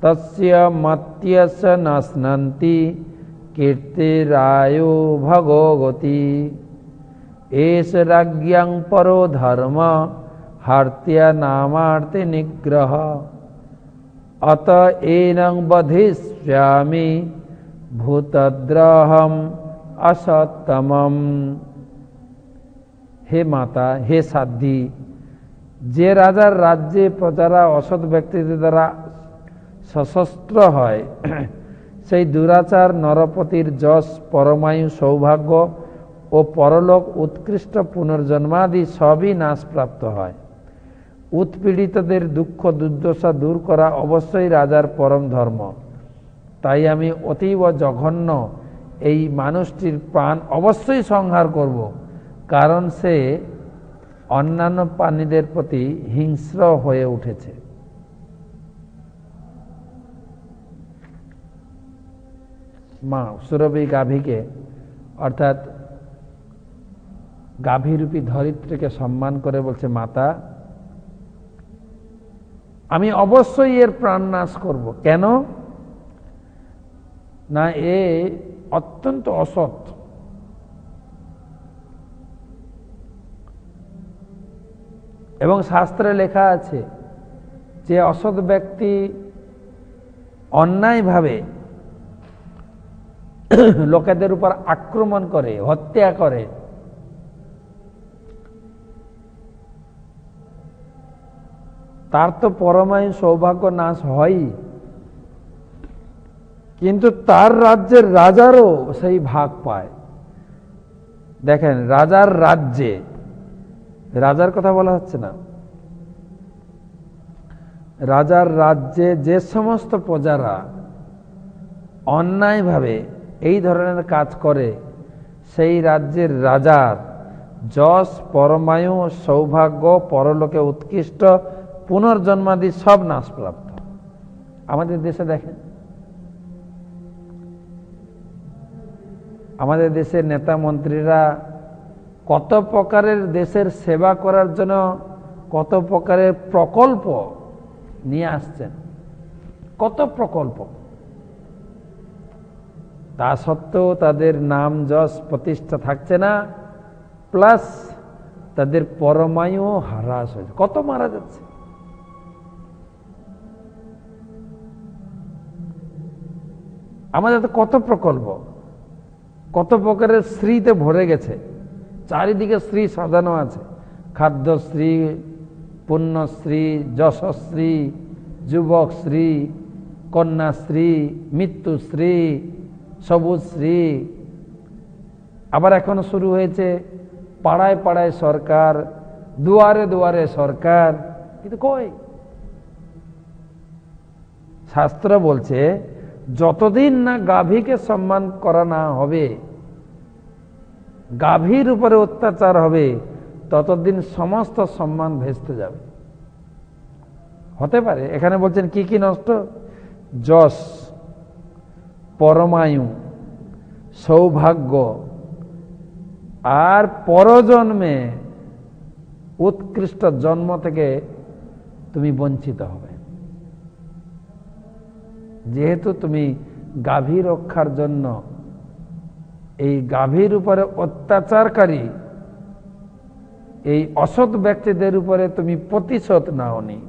তস্য মত্যস্য নশ্নন্তি কীর্তিরায়ু ভগবতী। এষ রাজ্ঞাং পরো ধর্ম হার্ত্য নামার্তে নিগ্রহ, অত এনং বধিষ্যামি ভূতদ্রহম অসত্তমম। হে মাতা, হে সাধ্বী, যে রাজার রাজ্যে প্রজারা অসৎ ব্যক্তিদের দ্বারা সশস্ত্র হয়, সেই দুরাচার নরপতির যশ, পরমায়ু, সৌভাগ্য ও পরলোক উৎকৃষ্ট পুনর্জন্মাদি সবই নাশপ্রাপ্ত হয়। উৎপীড়িতদের দুঃখ দুর্দশা দূর করা অবশ্যই রাজার পরম ধর্ম। তাই আমি অতীব জঘন্য এই মানুষটির প্রাণ অবশ্যই সংহার করব, কারণ সে অন্যান্য প্রাণীদের প্রতি হিংস্র হয়ে উঠেছে। মা সুরভি গাভীকে, অর্থাৎ গাভীরূপী ধরিত্রীকে সম্মান করে বলছে, মাতা, আমি অবশ্যই এর প্রাণ নাশ করব। কেন না, এ অত্যন্ত অসৎ। এবং শাস্ত্রে লেখা আছে যে অসৎ ব্যক্তি অন্যায়ভাবে লোকেদের উপর আক্রমণ করে, হত্যা করে। তার তো পরমায়ু সৌভাগ্য নাশ হয়, কিন্তু তার রাজ্যের রাজারও সেই ভাগ পায়। দেখেন, রাজার রাজ্যে, রাজার কথা বলা হচ্ছে না, রাজার রাজ্যে যে সমস্ত প্রজারা অন্যায়ভাবে এই ধরনের কাজ করে, সেই রাজ্যের রাজার যশ, পরমায়ু, সৌভাগ্য, পরলোকে উৎকৃষ্ট পুনর্জন্মাদি সব নাশপ্রাপ্ত। আমাদের দেশে দেখেন, আমাদের দেশের নেতা মন্ত্রীরা কত প্রকারের দেশের সেবা করার জন্য কত প্রকারের প্রকল্প নিয়ে আসছেন, কত প্রকল্প। তা সত্ত্বেও তাদের নাম যশ প্রতিষ্ঠা থাকছে না, প্লাস তাদের পরমায়ু হ্রাস হয়েছে, কত মারা যাচ্ছে। আমাদের তো কত প্রকল্প, কত প্রকারের শ্রীতে ভরে গেছে, চারিদিকে শ্রী সাজানো আছে, খাদ্যশ্রী, পুণ্যশ্রী, যশশ্রী, যুবকশ্রী, কন্যাশ্রী, মৃত্যুশ্রী, সবুজশ্রী। আবার এখনো শুরু হয়েছে পাড়ায় পাড়ায় সরকার, দুয়ারে দুয়ারে সরকার। কিন্তু কই, শাস্ত্র বলছে যতদিন না গাভীকে সম্মান করা না হবে, গাভীর উপরে অত্যাচার হবে, ততদিন সমস্ত সম্মান ভেস্তে যাবে। হতে পারে এখানে বলছেন কি কি নষ্ট? যশ, পরমায়ু, সৌভাগ্য, আর পরজন্মে উৎকৃষ্ট জন্ম থেকে তুমি বঞ্চিত হবে। যেহেতু তুমি গাভী রক্ষার জন্য এই গাভীর উপরে অত্যাচারকারী এই অসৎ ব্যক্তিদের উপরে তুমি প্রতিশোধ নাওনি,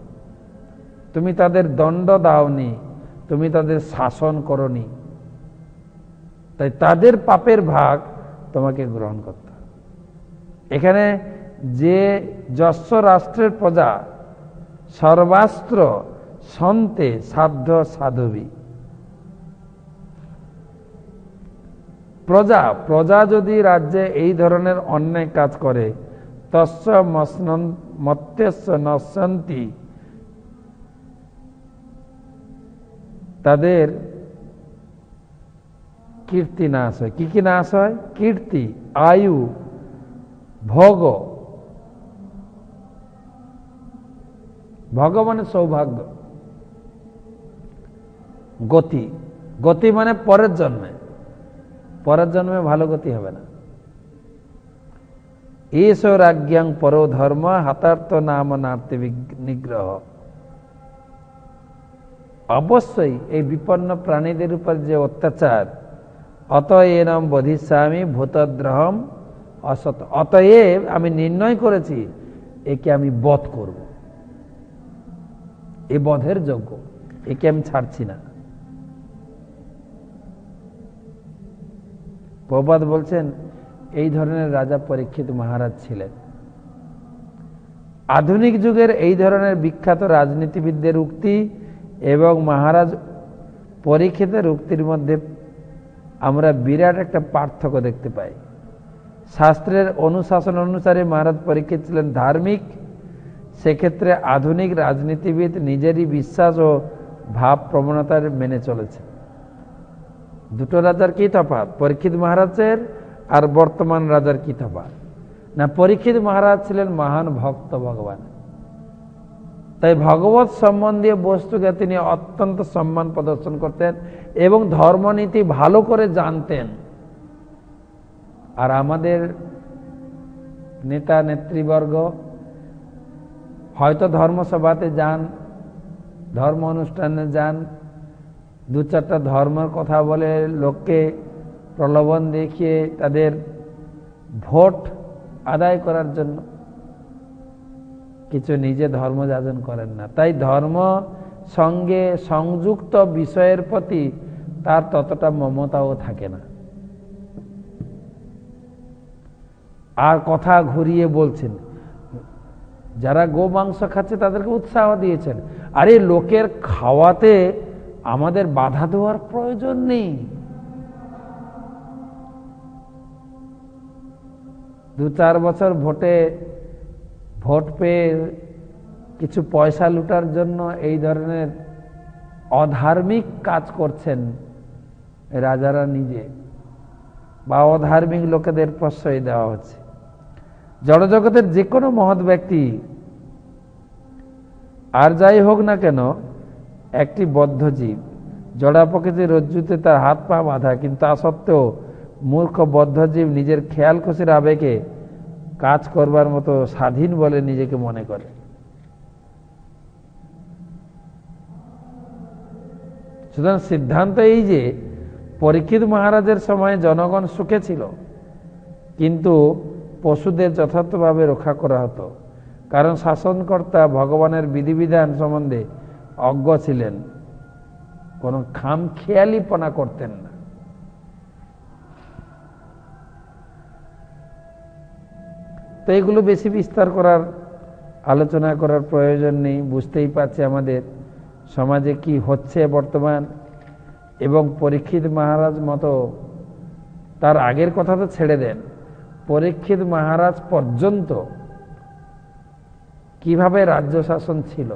তুমি তাদের দণ্ড দাওনি, তুমি তাদের শাসন করনি, তাই তাদের পাপের ভাগ তোমাকে গ্রহণ করতে হবে। এখানে যে যশ রাষ্ট্রের প্রজা সর্বাস্ত্র সন্তে সাধ্য সাধবী, প্রজা যদি রাজ্যে এই ধরনের অন্যায় কাজ করে, তস্য মত্যস্য নশ্যন্তি, তাদের কীর্তি নাশ হয়। কি কি নাশ হয়? কীর্তি, আয়ু, ভোগ, ভোগ মানে সৌভাগ্য, গতি, গতি মানে পরের জন্মে, পরের জন্মে ভালো গতি হবে না। ঈশ্বর আজ্ঞাং পরো ধর্ম হাতার্থ নাম নার্তে নিগ্রহ। অবশ্যই এই বিপন্ন প্রাণীদের উপর যে অত্যাচার, অতএনম বধিষ্যামি ভূতদ্রহম অসৎ, অতএব আমি নির্ণয় করেছি একে আমি বধ করব, এ বধের যোগ্য, একে আমি ছাড়ছি না। প্রবাদ বলছেন এই ধরনের রাজা পরীক্ষিত মহারাজ ছিলেন। আধুনিক যুগের এই ধরনের বিখ্যাত রাজনীতিবিদদের উক্তি এবং মহারাজ পরীক্ষিতের উক্তির মধ্যে আমরা বিরাট একটা পার্থক্য দেখতে পাই। শাস্ত্রের অনুশাসন অনুসারে মহারাজ পরীক্ষিত ছিলেন ধার্মিক, সেক্ষেত্রে আধুনিক রাজনীতিবিদ নিজেরই বিশ্বাস ও ভাব প্রবণতার মেনে চলেছে। দুটো রাজার কি তফাৎ? পরীক্ষিত মহারাজের আর বর্তমান রাজার কি তফাৎ? না, পরীক্ষিত মহারাজ ছিলেন মহান ভক্ত ভগবান, তাই ভগবত সম্বন্ধীয় বস্তুকে তিনি অত্যন্ত সম্মান প্রদর্শন করতেন এবং ধর্মনীতি ভালো করে জানতেন। আর আমাদের নেতা নেতৃবর্গ হয়তো ধর্মসভাতে যান, ধর্ম অনুষ্ঠানে যান, দু চারটা ধর্মের কথা বলে লোককে প্রলোভন দেখিয়ে তাদের ভোট আদায় করার জন্য, কিছু নিজে ধর্ম যাজন করেন না। তাই ধর্ম সঙ্গে সংযুক্ত বিষয়ের প্রতি তার ততটা মমতাও থাকে না। আর কথা ঘুরিয়ে বলছেন, যারা গো মাংস খাচ্ছে তাদেরকে উৎসাহ দিয়েছেন, আরে লোকের খাওয়াতে আমাদের বাধা দেওয়ার প্রয়োজন নেই। 2-4 বছর ভোট পেয়ে কিছু পয়সা লুটার জন্য এই ধরনের অধার্মিক কাজ করছেন রাজারা নিজে, বা অধার্মিক লোকেদের প্রশ্রয় দেওয়া হচ্ছে। জড়জগতের যে কোনো মহৎ ব্যক্তি আর যাই হোক না কেন একটি বদ্ধ জীব, জড়া প্রকৃতির রজ্জুতে তার হাত পা বাঁধা, কিন্তু তা সত্ত্বেও মূর্খ বদ্ধ জীব নিজের খেয়াল খুশির আবেগে কাজ করবার মতো স্বাধীন বলে নিজেকে মনে করে। সুতরাং সিদ্ধান্ত এই যে পরীক্ষিত মহারাজের সময় জনগণ সুখে ছিল, কিন্তু পশুদের যথার্থভাবে রক্ষা করা হতো, কারণ শাসনকর্তা ভগবানের বিধিবিধান সম্বন্ধে অজ্ঞ ছিলেন, কোনো খামখেয়ালিপনা করতেন না। তো এগুলো বেশি বিস্তার করার, আলোচনা করার প্রয়োজন নেই। বুঝতেই পারছে আমাদের সমাজে কি হচ্ছে বর্তমান, এবং পরীক্ষিত মহারাজ মতো, তার আগের কথা তো ছেড়ে দেন, পরীক্ষিত মহারাজ পর্যন্ত কিভাবে রাজ্য শাসন ছিল,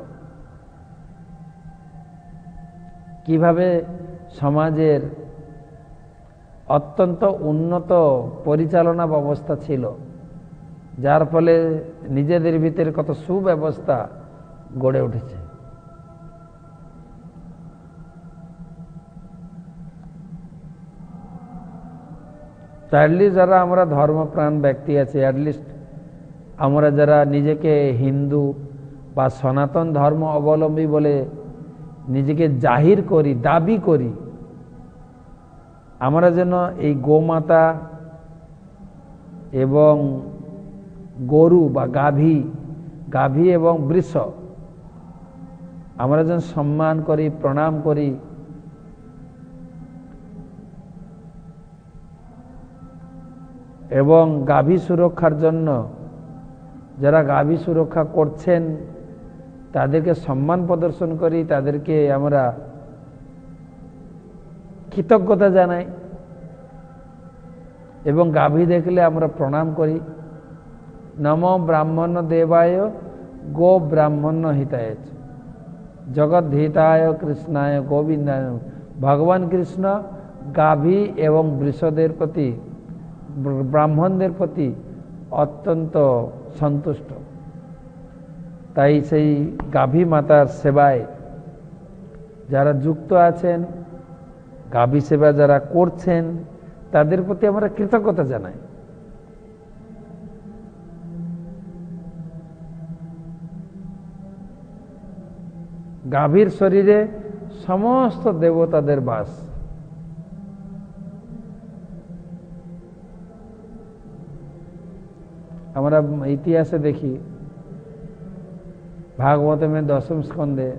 কিভাবে সমাজের অত্যন্ত উন্নত পরিচালনা ব্যবস্থা ছিল, যার ফলে নিজেদের ভিতরে কত সুব্যবস্থা গড়ে উঠেছে। অ্যাটলিস্ট যারা আমরা ধর্মপ্রাণ ব্যক্তি আছে, অ্যাটলিস্ট আমরা যারা নিজেকে হিন্দু বা সনাতন ধর্ম অবলম্বী বলে নিজেকে জাহির করি, দাবি করি, আমরা যেন এই গোমাতা এবং গরু বা গাভী এবং বৃষ আমরা যেন সম্মান করি, প্রণাম করি, এবং গাভী সুরক্ষার জন্য যারা গাভী সুরক্ষা করছেন তাদেরকে সম্মান প্রদর্শন করি, তাদেরকে আমরা কৃতজ্ঞতা জানাই, এবং গাভী দেখলে আমরা প্রণাম করি। নমো ব্রাহ্মণ দেবায় গো ব্রাহ্মণ্য হিতায় জগদ্ধিতায় কৃষ্ণায় গোবিন্দায়। ভগবান কৃষ্ণ গাভী এবং বৃষদের প্রতি, ব্রাহ্মণদের প্রতি অত্যন্ত সন্তুষ্ট। তাই সেই গাভী মাতার সেবায় যারা যুক্ত আছেন, গাভী সেবা যারা করছেন, তাদের প্রতি আমরা কৃতজ্ঞতা জানাই। গাভীর শরীরে সমস্ত দেবতাদের বাস। আমরা ইতিহাসে দেখি, ভাগবতমের 10ম স্কন্ধে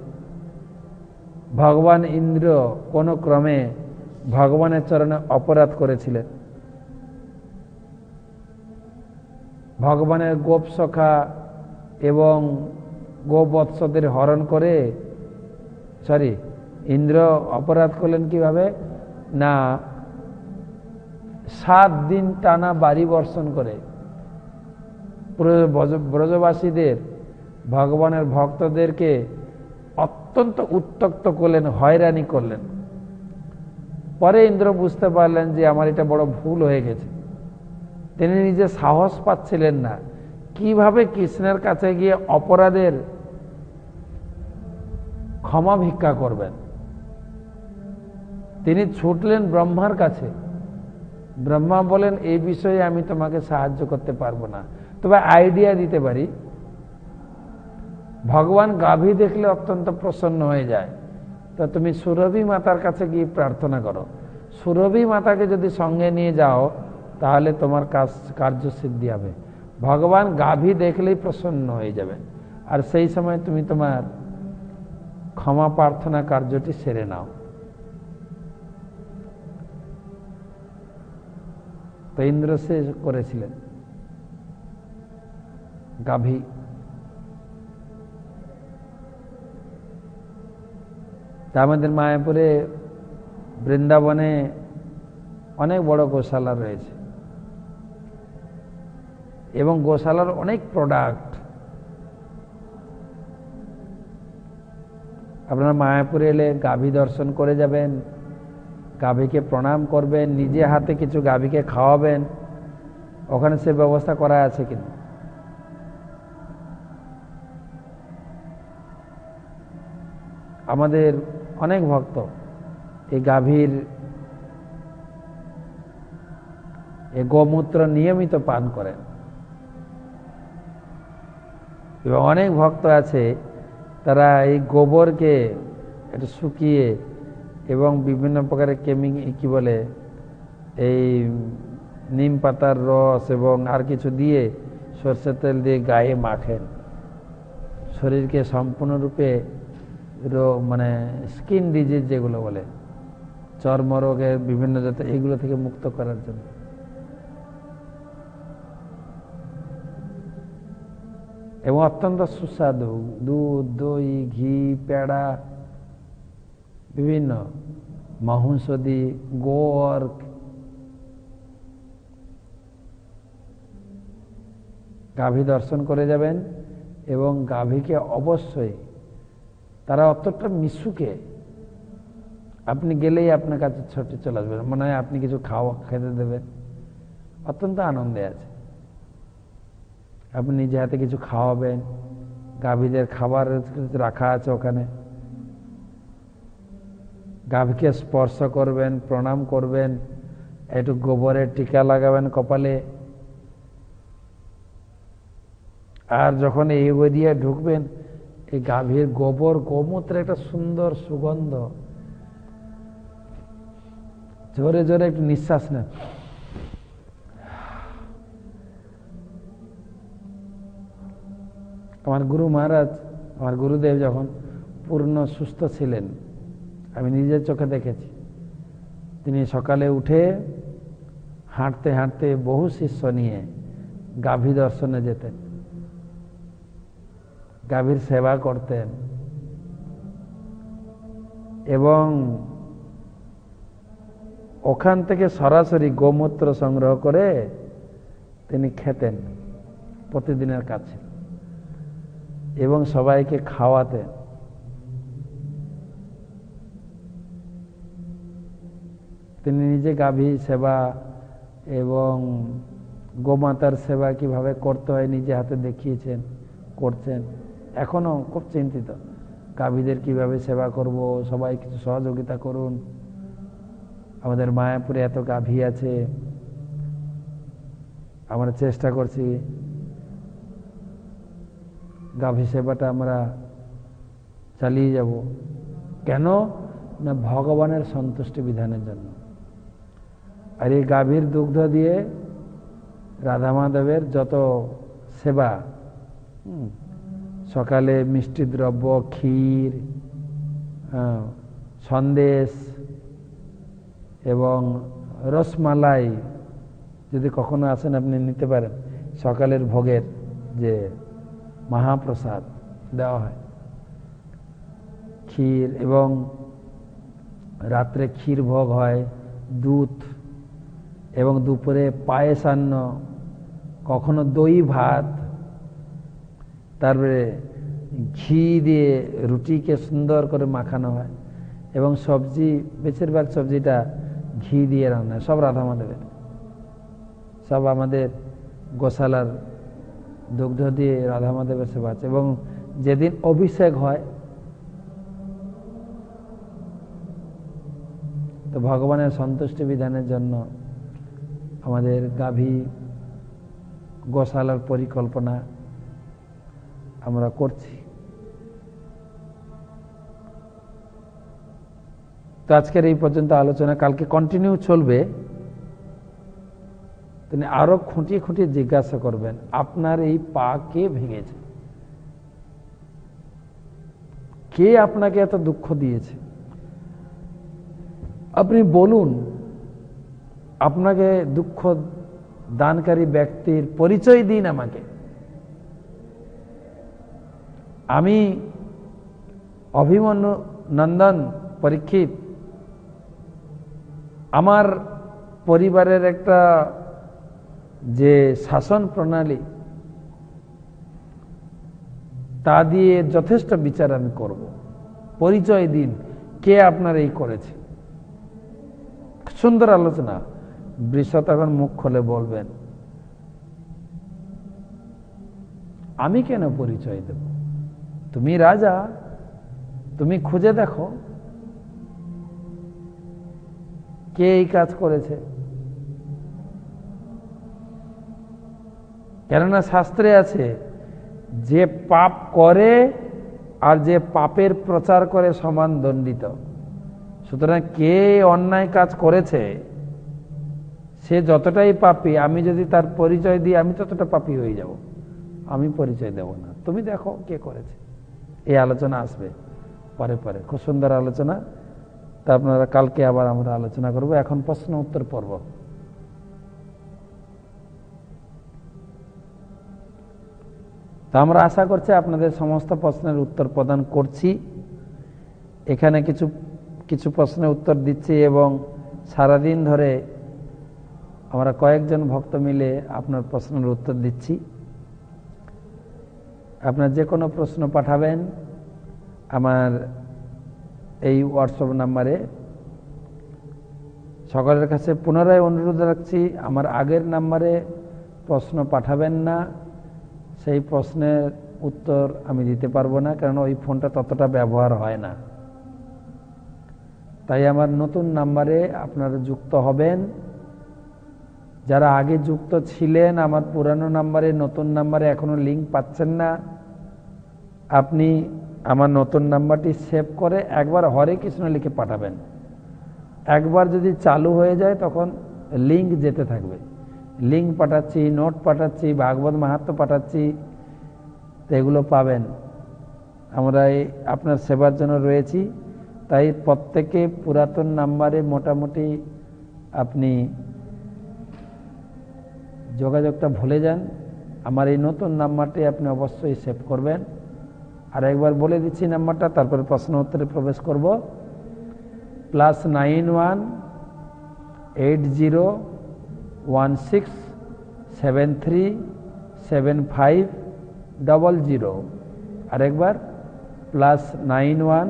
ভগবান ইন্দ্র কোন ক্রমে ভগবানের চরণে অপরাধ করেছিলেন। ভগবানের গোপ সখা এবং গোবৎসদের হরণ করে, ইন্দ্র অপরাধ করলেন কিভাবে না, 7 দিন টানা বাড়ি বর্ষণ করে ব্রজবাসীদের, ভগবানের ভক্তদেরকে অত্যন্ত উত্ত্যক্ত করলেন, হয়রানি করলেন। পরে ইন্দ্র বুঝতে পারলেন যে আমার এটা বড় ভুল হয়ে গেছে। তিনি নিজে সাহস পাচ্ছিলেন না কিভাবে কৃষ্ণের কাছে গিয়ে অপরাধের ক্ষমা ভিক্ষা করবেন। তিনি ছুটলেন ব্রহ্মার কাছে। ব্রহ্মা বলেন, এই বিষয়ে আমি তোমাকে সাহায্য করতে পারবো না, তবে আইডিয়া দিতে পারি। ভগবান গাভী দেখলে অত্যন্ত প্রসন্ন হয়ে যায়, তো তুমি সুরভি মাতার কাছে গিয়ে প্রার্থনা করো। সুরভি মাতাকে যদি সঙ্গে নিয়ে যাও তাহলে তোমার কার্য সিদ্ধি হবে। ভগবান গাভী দেখলেই প্রসন্ন হয়ে যাবে, আর সেই সময় তুমি তোমার ক্ষমা প্রার্থনা কার্যটি সেরে নাও। তো ইন্দ্র সে করেছিলেন। গাভী। তা আমাদের মায়াপুরে বৃন্দাবনে অনেক বড় গোশালা রয়েছে এবং গোশালার অনেক প্রোডাক্ট। আপনারা মায়াপুরে এলে গাভী দর্শন করে যাবেন, গাভীকে প্রণাম করবেন, নিজে হাতে কিছু গাভীকে খাওয়াবেন। ওখানে সে ব্যবস্থা করা আছে কিন্তু আমাদের অনেক ভক্ত এই গাভীর এই গোমূত্র নিয়মিত পান করেন এবং অনেক ভক্ত আছে তারা এই গোবরকে একটু শুকিয়ে এবং বিভিন্ন প্রকারের কি বলে এই নিম পাতার রস এবং আর কিছু দিয়ে সরষের তেল দিয়ে গায়ে মাখেন, শরীরকে সম্পূর্ণরূপে মানে স্কিন ডিজিজ যেগুলো বলে চর্মরোগের বিভিন্ন জাতের এগুলো থেকে মুক্ত করার জন্য। এবং অত্যন্ত সুস্বাদু দুধ, দই, ঘি, পেড়া, বিভিন্ন মহুষধি, গোয়ার্ক, গাভী দর্শন করে যাবেন এবং গাভীকে অবশ্যই তারা অতটা মিশুকে আপনি গেলেই আপনার কাছে ছুটে চলে আসবেন, মনে হয় আপনি কিছু খেতে দেবেন, অত্যন্ত আনন্দে আছে। আপনি নিজে হাতে কিছু খাওয়াবেন, গাভীদের খাবার রাখা আছে ওখানে, গাভীকে স্পর্শ করবেন, প্রণাম করবেন, একটু গোবরের টিকা লাগাবেন কপালে। আর যখন এই এরিয়া ঢুকবেন এই গাভীর গোবর গোমূত্রের একটা সুন্দর সুগন্ধ, জোরে জোরে একটু নিঃশ্বাস নেন। আমার গুরু মহারাজ, আমার গুরুদেব যখন পূর্ণ সুস্থ ছিলেন আমি নিজের চোখে দেখেছি, তিনি সকালে উঠে হাঁটতে হাঁটতে বহু শিষ্য নিয়ে গাভী দর্শনে যেতেন, গাভীর সেবা করতেন এবং ওখান থেকে সরাসরি গোমূত্র সংগ্রহ করে তিনি খেতেন প্রতিদিনের কাছে এবং সবাইকে খাওয়াতেন। তিনি নিজে গাভী সেবা এবং গোমাতার সেবা কিভাবে করতে হয় নিজে হাতে দেখিয়েছেন, করছেন। এখনো খুব চিন্তিত গাভীদের কিভাবে সেবা করব, সবাই কিছু সহযোগিতা করুন। আমাদের মায়াপুরে এত গাভী আছে, আমরা চেষ্টা করছি গাভী সেবাটা আমরা চালিয়ে যাব। কেন না ভগবানের সন্তুষ্টি বিধানের জন্য। আর এই গাভীর দুগ্ধ দিয়ে রাধা মাধবের যত সেবা, সকালে মিষ্টি দ্রব্য, ক্ষীর, সন্দেশ এবং রসমালাই যদি কখনো আসেন আপনি নিতে পারেন। সকালের ভোগের যে মহাপ্রসাদ দেওয়া হয়, ক্ষীর, এবং রাত্রে ক্ষীর ভোগ হয়, দুধ, এবং দুপুরে পায়েসান্ন, কখনো দই ভাত, তারপরে ঘি দিয়ে রুটিকে সুন্দর করে মাখানো হয় এবং সবজি, বেশিরভাগ সবজিটা ঘি দিয়ে রান্না হয়। সব রাধা মাধবের, সব আমাদের গোশালার দুগ্ধ দিয়ে রাধা মাধবের সেবা আছে। এবং যেদিন অভিষেক হয় তো ভগবানের সন্তুষ্টি বিধানের জন্য আমাদের গাভী গোশালার পরিকল্পনা আমরা করছি। তো আজকের এই পর্যন্ত আলোচনা, কালকে কন্টিনিউ চলবে। তিনি আরো খুঁটিয়ে খুঁটিয়ে জিজ্ঞাসা করবেন আপনার এই পা কে ভেঙেছে, কে আপনাকে এত দুঃখ দিয়েছে, আপনি বলুন, আপনাকে দুঃখ দানকারী ব্যক্তির পরিচয় দিন আমাকে, আমি অভিমন্যু নন্দন পরীক্ষিত আমার পরিবারের একটা যে শাসন প্রণালী তা দিয়ে যথেষ্ট বিচার আমি করব। পরিচয় দিন, কে আপনার এই করেছে। সুন্দর আলোচনা। বৃষ তখন মুখ খুলে বলবেন, আমি কেন পরিচয় দেব? তুমি রাজা, তুমি খুঁজে দেখো কে এই কাজ করেছে। কেননা শাস্ত্রে আছে, যে পাপ করে আর যে পাপের প্রচার করে সমান দণ্ডিত। সুতরাং কে অন্যায় কাজ করেছে সে যতটাই পাপী, আমি যদি তার পরিচয় দিই আমি ততটা পাপী হয়ে যাব। আমি পরিচয় দেব না, তুমি দেখো কে করেছে। এই আলোচনা আসবে পরে পরে, খুব সুন্দর আলোচনা। তা আপনারা কালকে আবার আমরা আলোচনা করব। এখন প্রশ্ন উত্তর পর্ব। তা আমরা আশা করছি আপনাদের সমস্ত প্রশ্নের উত্তর প্রদান করছি। এখানে কিছু কিছু প্রশ্নের উত্তর দিচ্ছি এবং সারাদিন ধরে আমরা কয়েকজন ভক্ত মিলে আপনার প্রশ্নের উত্তর দিচ্ছি। আপনার যে কোনো প্রশ্ন পাঠাবেন আমার এই হোয়াটসঅ্যাপ নাম্বারে। সকলের কাছে পুনরায় অনুরোধ রাখছি, আমার আগের নাম্বারে প্রশ্ন পাঠাবেন না। সেই প্রশ্নের উত্তর আমি দিতে পারবো না, কারণ ওই ফোনটা ততটা ব্যবহার হয় না। তাই আমার নতুন নাম্বারে আপনারা যুক্ত হবেন। যারা আগে যুক্ত ছিলেন আমার পুরানো নাম্বারে, নতুন নাম্বারে এখনো লিঙ্ক পাচ্ছেন না, আপনি আমার নতুন নাম্বারটি সেভ করে একবার হরে কৃষ্ণ লিখে পাঠাবেন। একবার যদি চালু হয়ে যায় তখন লিঙ্ক যেতে থাকবে। লিঙ্ক পাঠাচ্ছি, নোট পাঠাচ্ছি, ভাগবত মাহাত্ম্য পাঠাচ্ছি, তো এগুলো পাবেন। আমরা এই আপনার সেবার জন্য রয়েছি। তাই প্রত্যেকে পুরাতন নাম্বারে মোটামুটি আপনি যোগাযোগটা ভুলে যান। আমার এই নতুন নাম্বারটি আপনি অবশ্যই সেভ করবেন। আর একবার বলে দিচ্ছি নাম্বারটা, তারপরে প্রশ্ন উত্তরে প্রবেশ করব। +91 80 16 73 75 00। আরেকবার +91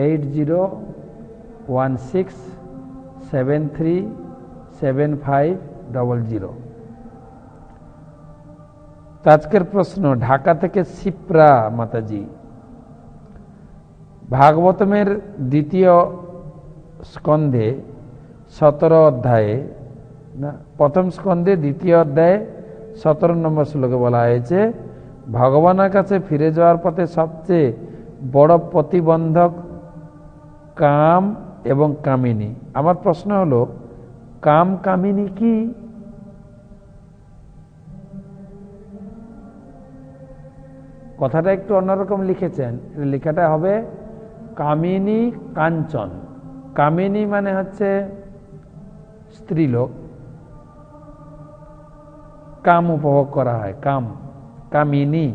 80 16 73 75 00। আজকের প্রশ্ন ঢাকা থেকে শিপ্রা মাতাজি, ভাগবতমের দ্বিতীয় স্কন্ধে 17 অধ্যায়ে না, প্রথম স্কন্ধে দ্বিতীয় অধ্যায়ে 17 নম্বর শ্লোকে বলা হয়েছে, ভগবানের কাছে ফিরে যাওয়ার পথে সবচেয়ে বড় প্রতিবন্ধক কাম এবং কামিনী। আমার প্রশ্ন হলো, কাম কামিনী কি? কথাটা একটু অন্যরকম লিখেছেন। লেখাটা হবে কামিনী কাঞ্চন। কামিনী মানে হচ্ছে স্ত্রীলোক, কাম উপভোগ করা হয়, কাম, কামিনী।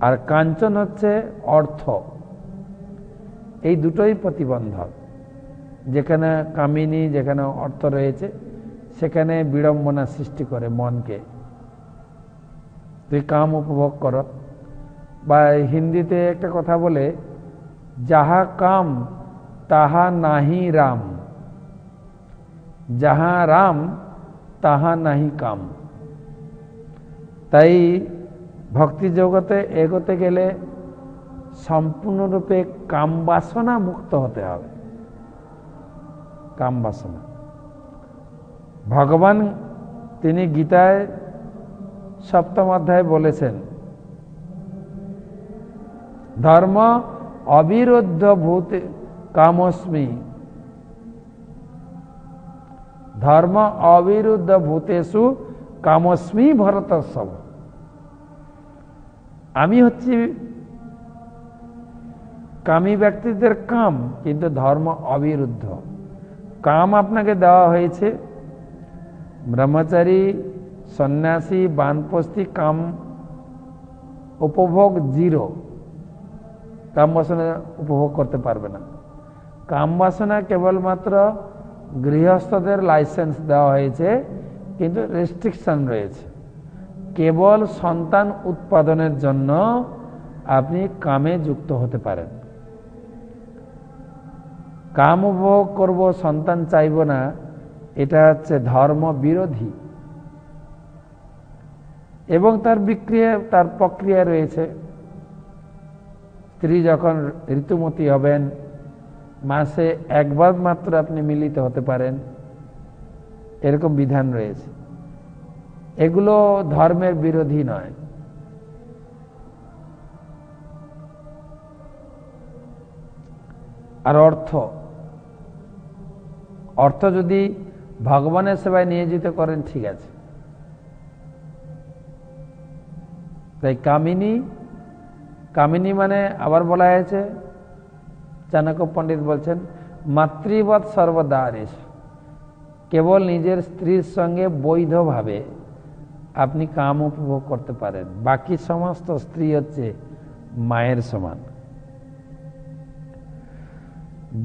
আর কাঞ্চন হচ্ছে অর্থ। এই দুটোই প্রতিবন্ধক। যেখানে কামিনী, যেখানে অর্থ রয়েছে, সেখানে বিড়ম্বনা সৃষ্টি করে মনকে। তুই কাম উপভোগ কর। বা হিন্দিতে একটা কথা বলে, যাহা কাম তাহা নাহি রাম, যাহা রাম তাহা নাহি কাম। তাই ভক্তি জগতে এগোতে গেলে সম্পূর্ণরূপে কাম বাসনা মুক্ত হতে হবে। কাম বাসনা ভগবান তিনি গীতায় 7ম অধ্যায়ে বলেছেন, ধর্ম অবিরুদ্ধ ভূতে কামস্মি, ধর্ম অবিরুদ্ধ ভূতেষু কামস্মি ভরতর্ষভ। আমি হচ্ছি কামী ব্যক্তিদের কাম, কিন্তু ধর্ম অবিরুদ্ধ। কাম আপনাকে দেওয়া হয়েছে, ব্রহ্মচারী, সন্ন্যাসী, বানপ্রস্থি কাম উপভোগ জিরো, কাম বাসনা উপভোগ করতে পারবে না। কাম বাসনা কেবলমাত্র গৃহস্থদের লাইসেন্স দেওয়া হয়েছে, কিন্তু রেস্ট্রিকশন রয়েছে। কেবল সন্তান উৎপাদনের জন্য আপনি কামে যুক্ত হতে পারেন। কাম উপভোগ করব, সন্তান চাইব না, এটা হচ্ছে ধর্ম বিরোধী এবং তার প্রক্রিয়া রয়েছে। স্ত্রী যখন ঋতুমতী হবেন, মাসে একবার মাত্র আপনি মিলিত হতে পারেন, এরকম বিধান রয়েছে। এগুলো ধর্মের বিরোধী নয়। আর অর্থ যদি ভগবানের সেবায় নিয়োজিত করেন, ঠিক আছে। তাই কামিনী মানে আবার বলা হয়েছে, চাণক্য পণ্ডিত বলছেন, মাতৃবৎ সর্বদারেশ, কেবল নিজের স্ত্রীর সঙ্গে বৈধভাবে আপনি কাম উপভোগ করতে পারেন, বাকি সমস্ত স্ত্রী হচ্ছে মায়ের সমান।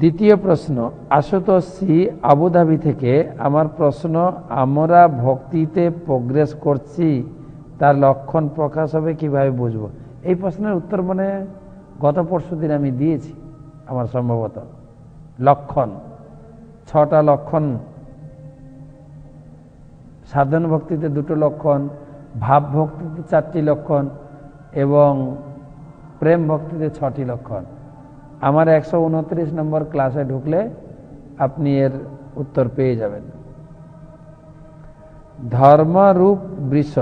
দ্বিতীয় প্রশ্ন, আশুতোষ সি, আবুধাবি থেকে। আমার প্রশ্ন, আমরা ভক্তিতে প্রোগ্রেস করছি, তার লক্ষণ প্রকাশ হবে কিভাবে বুঝবো? এই প্রশ্নের উত্তর মানে গত পরশুদিন আমি দিয়েছি আমার সম্ভবত। লক্ষণ 6টা লক্ষণ, সাধন ভক্তিতে 2টো লক্ষণ, ভাব ভক্তিতে 4টি লক্ষণ এবং প্রেম ভক্তিতে 6টি লক্ষণ। আমার 129 নম্বর ক্লাসে ঢুকলে আপনি এর উত্তর পেয়ে যাবেন। ধর্মরূপ বৃষ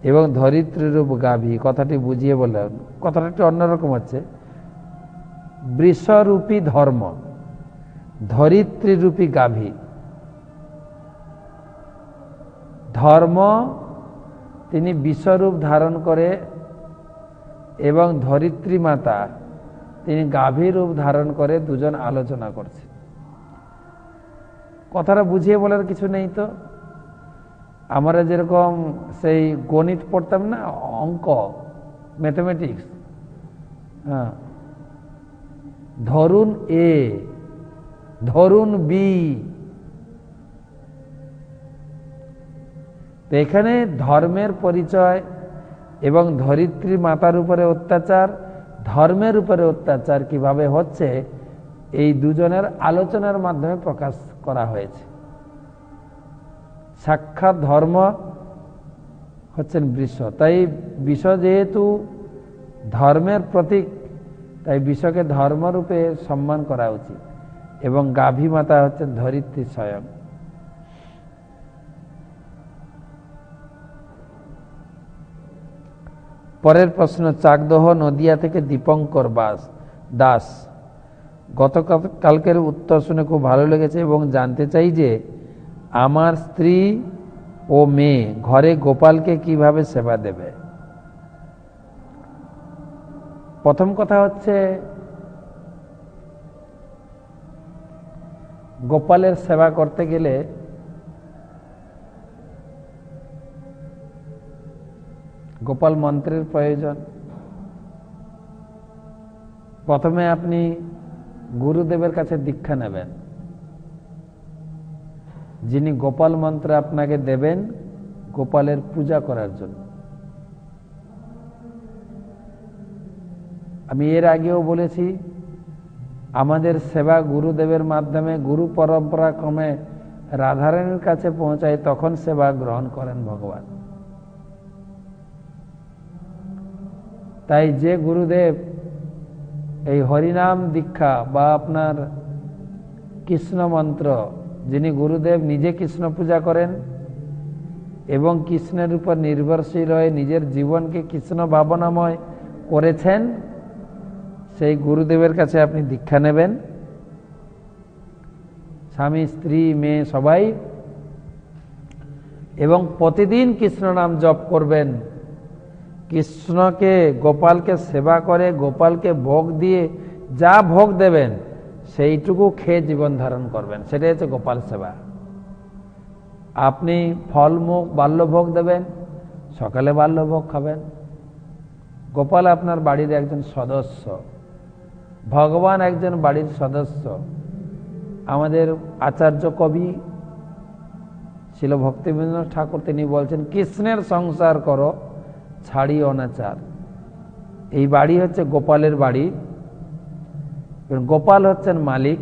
এবং ধরিত্রীরূপ গাভী, কথাটি বুঝিয়ে বললেন। কথাটা একটু অন্যরকম হচ্ছে। বৃষরূপী ধর্ম, ধরিত্রীরূপী গাভী। ধর্ম তিনি বিশ্বরূপ ধারণ করে এবং ধরিত্রী মাতা তিনি গাভী রূপ ধারণ করে, দুজন আলোচনা করছে। কথাটা বুঝিয়ে বলার কিছু নেই তো। আমরা যেরকম সেই গণিত পড়তাম না, অঙ্ক, ম্যাথমেটিক্স, হ্যাঁ, ধরুন এ, ধরুন বি, তো এখানে ধর্মের পরিচয় এবং ধরিত্রী মাতার উপরে অত্যাচার, ধর্মের উপরে অত্যাচার কিভাবে হচ্ছে, এই দুজনের আলোচনার মাধ্যমে প্রকাশ করা হয়েছে। সাক্ষাৎ ধর্ম হচ্ছেন বৃষ। তাই বৃষ যেহেতু ধর্মের প্রতীক, তাই বৃষকে ধর্মরূপে সম্মান করা উচিত এবং গাভী মাতা হচ্ছেন ধরিত্রী স্বয়ং। পরের প্রশ্ন, চাকদহ নদিয়া থেকে দীপঙ্কর দাস। গতকালকের উত্তর শুনে খুব ভালো লেগেছে এবং জানতে চাই যে আমার স্ত্রী ও মেয়ে ঘরে গোপালকে কিভাবে সেবা দেবে। প্রথম কথা হচ্ছে, গোপালের সেবা করতে গেলে গোপাল মন্ত্রের প্রয়োজন। প্রথমে আপনি গুরুদেবের কাছে দীক্ষা নেবেন, যিনি গোপাল মন্ত্র আপনাকে দেবেন গোপালের পূজা করার জন্য। আমি এর আগেও বলেছি, আমাদের সেবা গুরুদেবের মাধ্যমে গুরু পরম্পরা ক্রমে রাধারানীর কাছে পৌঁছায়, তখন সেবা গ্রহণ করেন ভগবান। তাই যে গুরুদেব এই হরিনাম দীক্ষা বা আপনার কৃষ্ণ মন্ত্র, যিনি গুরুদেব নিজে কৃষ্ণ পূজা করেন এবং কৃষ্ণের উপর নির্ভরশীল হয়ে নিজের জীবনকে কৃষ্ণ ভাবনাময় করেছেন, সেই গুরুদেবের কাছে আপনি দীক্ষা নেবেন। স্বামী, স্ত্রী, মেয়ে সবাই, এবং প্রতিদিন কৃষ্ণ নাম জপ করবেন। কৃষ্ণকে, গোপালকে সেবা করে, গোপালকে ভোগ দিয়ে যা ভোগ দেবেন সেইটুকু খেয়ে জীবন ধারণ করবেন, সেটাই হচ্ছে গোপাল সেবা। আপনি ফলমুখ বাল্যভোগ দেবেন, সকালে বাল্যভোগ খাবেন, গোপাল আপনার বাড়ির একজন সদস্য, ভগবান একজন বাড়ির সদস্য। আমাদের আচার্য কবি শিল ভক্তিবিনোদ ঠাকুর তিনি বলছেন, কৃষ্ণের সংসার করো ছাড়ি অনাচার। এই বাড়ি হচ্ছে গোপালের বাড়ি, গোপাল হচ্ছেন মালিক।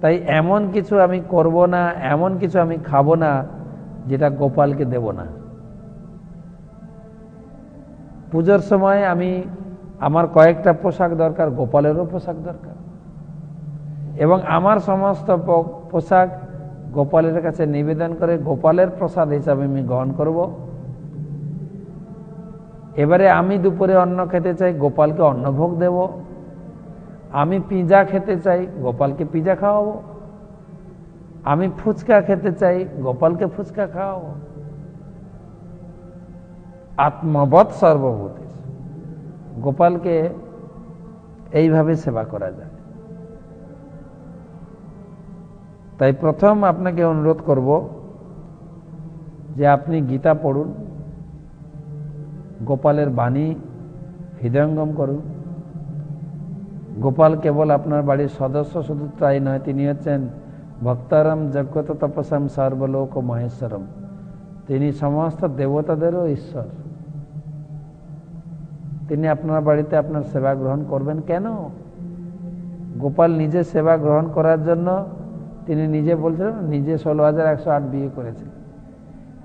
তাই এমন কিছু আমি করব না, এমন কিছু আমি খাবো না যেটা গোপালকে দেব না। পুজোর সময় আমার কয়েকটা পোশাক দরকার, গোপালেরও পোশাক দরকার, এবং আমার সমস্ত পোশাক গোপালের কাছে নিবেদন করে গোপালের প্রসাদ হিসাবে আমি গ্রহণ করব। এবারে আমি দুপুরে অন্ন খেতে চাই, গোপালকে অন্নভোগ দেব। আমি পিজা খেতে চাই, গোপালকে পিজা খাওয়াবো। আমি ফুচকা খেতে চাই, গোপালকে ফুচকা খাওয়াবো। আত্মবৎ সর্বভূতি, গোপালকে এইভাবে সেবা করা যায়। তাই প্রথম আপনাকে অনুরোধ করব যে আপনি গীতা পড়ুন, গোপালের বাণী হৃদয়ঙ্গম করুন। গোপাল কেবল আপনার বাড়ির সদস্য শুধু তাই নয়, তিনি হচ্ছেন ভক্তারাম জগত তপসাম সর্বলোক মহেশ্বরম, তিনি সমস্ত দেবতাদেরও ঈশ্বর। তিনি আপনার বাড়িতে আপনার সেবা গ্রহণ করবেন কেন? গোপাল নিজে সেবা গ্রহণ করার জন্য তিনি নিজে বলছেন, নিজে 16,108 বিয়ে করেছেন।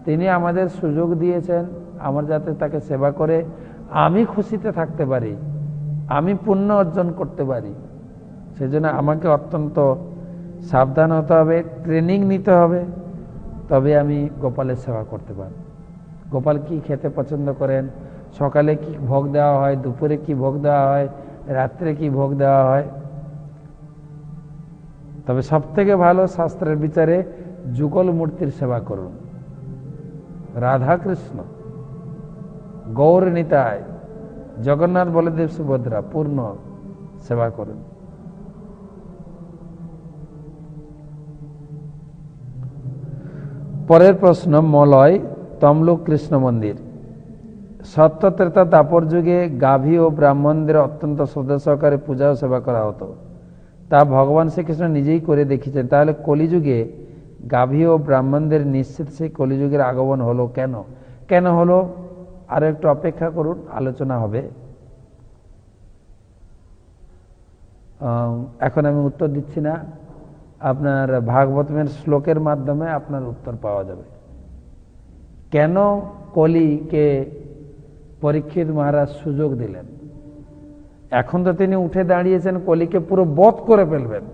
তিনি আমাদের সুযোগ দিয়েছেন আমার যাতে তাকে সেবা করে আমি খুশিতে থাকতে পারি, আমি পুণ্য অর্জন করতে পারি। সেজন্য আমাকে অত্যন্ত সাবধান হতে হবে, ট্রেনিং নিতে হবে, তবে আমি গোপালের সেবা করতে পারি। গোপাল কি খেতে পছন্দ করেন, সকালে কি ভোগ দেওয়া হয়, দুপুরে কি ভোগ দেওয়া হয়, রাত্রে কি ভোগ দেওয়া হয়। তবে সব থেকে ভালো শাস্ত্রের বিচারে যুগল মূর্তির সেবা করুন। রাধা কৃষ্ণ, গৌর নিতাই, জগন্নাথ বলদেব সুভদ্রা পূর্ণ সেবা করুন। পরের প্রশ্ন, মলয় তমলুক কৃষ্ণ মন্দির। সত্য ত্রেতা দাপর যুগে গাভী ও ব্রাহ্মণদের অত্যন্ত শ্রদ্ধা সহকারে পূজা ও সেবা করা হতো, তা ভগবান শ্রীকৃষ্ণ নিজেই করে দেখিয়েছেন। তাহলে কলিযুগে গাভী ও ব্রাহ্মণদের নিশ্চিত সেই কলিযুগের আগমন হলো কেন? কেন হলো আরো একটু অপেক্ষা করুন, আলোচনা হবে। এখন আমি উত্তর দিচ্ছি না, আপনার ভাগবতের শ্লোকের মাধ্যমে আপনার উত্তর পাওয়া যাবে। কেন কলিকে পরীক্ষিত মহারাজ সুযোগ দিলেন? এখন তো তিনি উঠে দাঁড়িয়েছেন কলিকে পুরো বধ করে ফেলবেন,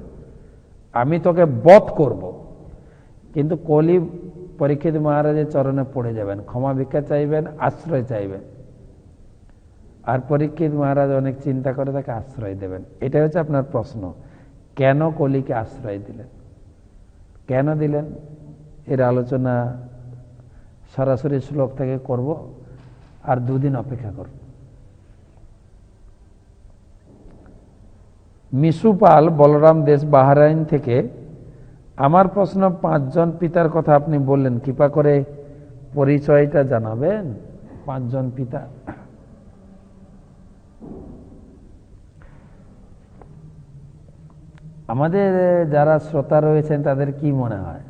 আমি তোকে বধ করব। কিন্তু কলি পরীক্ষিত মহারাজের চরণে পড়ে যাবেন, ক্ষমা ভিক্ষা চাইবেন, আশ্রয় চাইবেন। আর পরীক্ষিত মহারাজ অনেক চিন্তা করে তাকে আশ্রয় দেবেন। এটা হচ্ছে আপনার প্রশ্ন, কেন কলিকে আশ্রয় দিলেন, কেন দিলেন? এর আলোচনা সরাসরি শ্লোক থেকে করব, আর দুদিন অপেক্ষা করব। মিশু পাল, বলরাম দেশ, বাহরাইন থেকে। আমার প্রশ্ন, 5 জন পিতার কথা আপনি বললেন, কৃপা করে পরিচয়টা জানাবেন। 5 জন পিতা, আমাদের যারা শ্রোতা রয়েছেন তাদের কি মনে হয়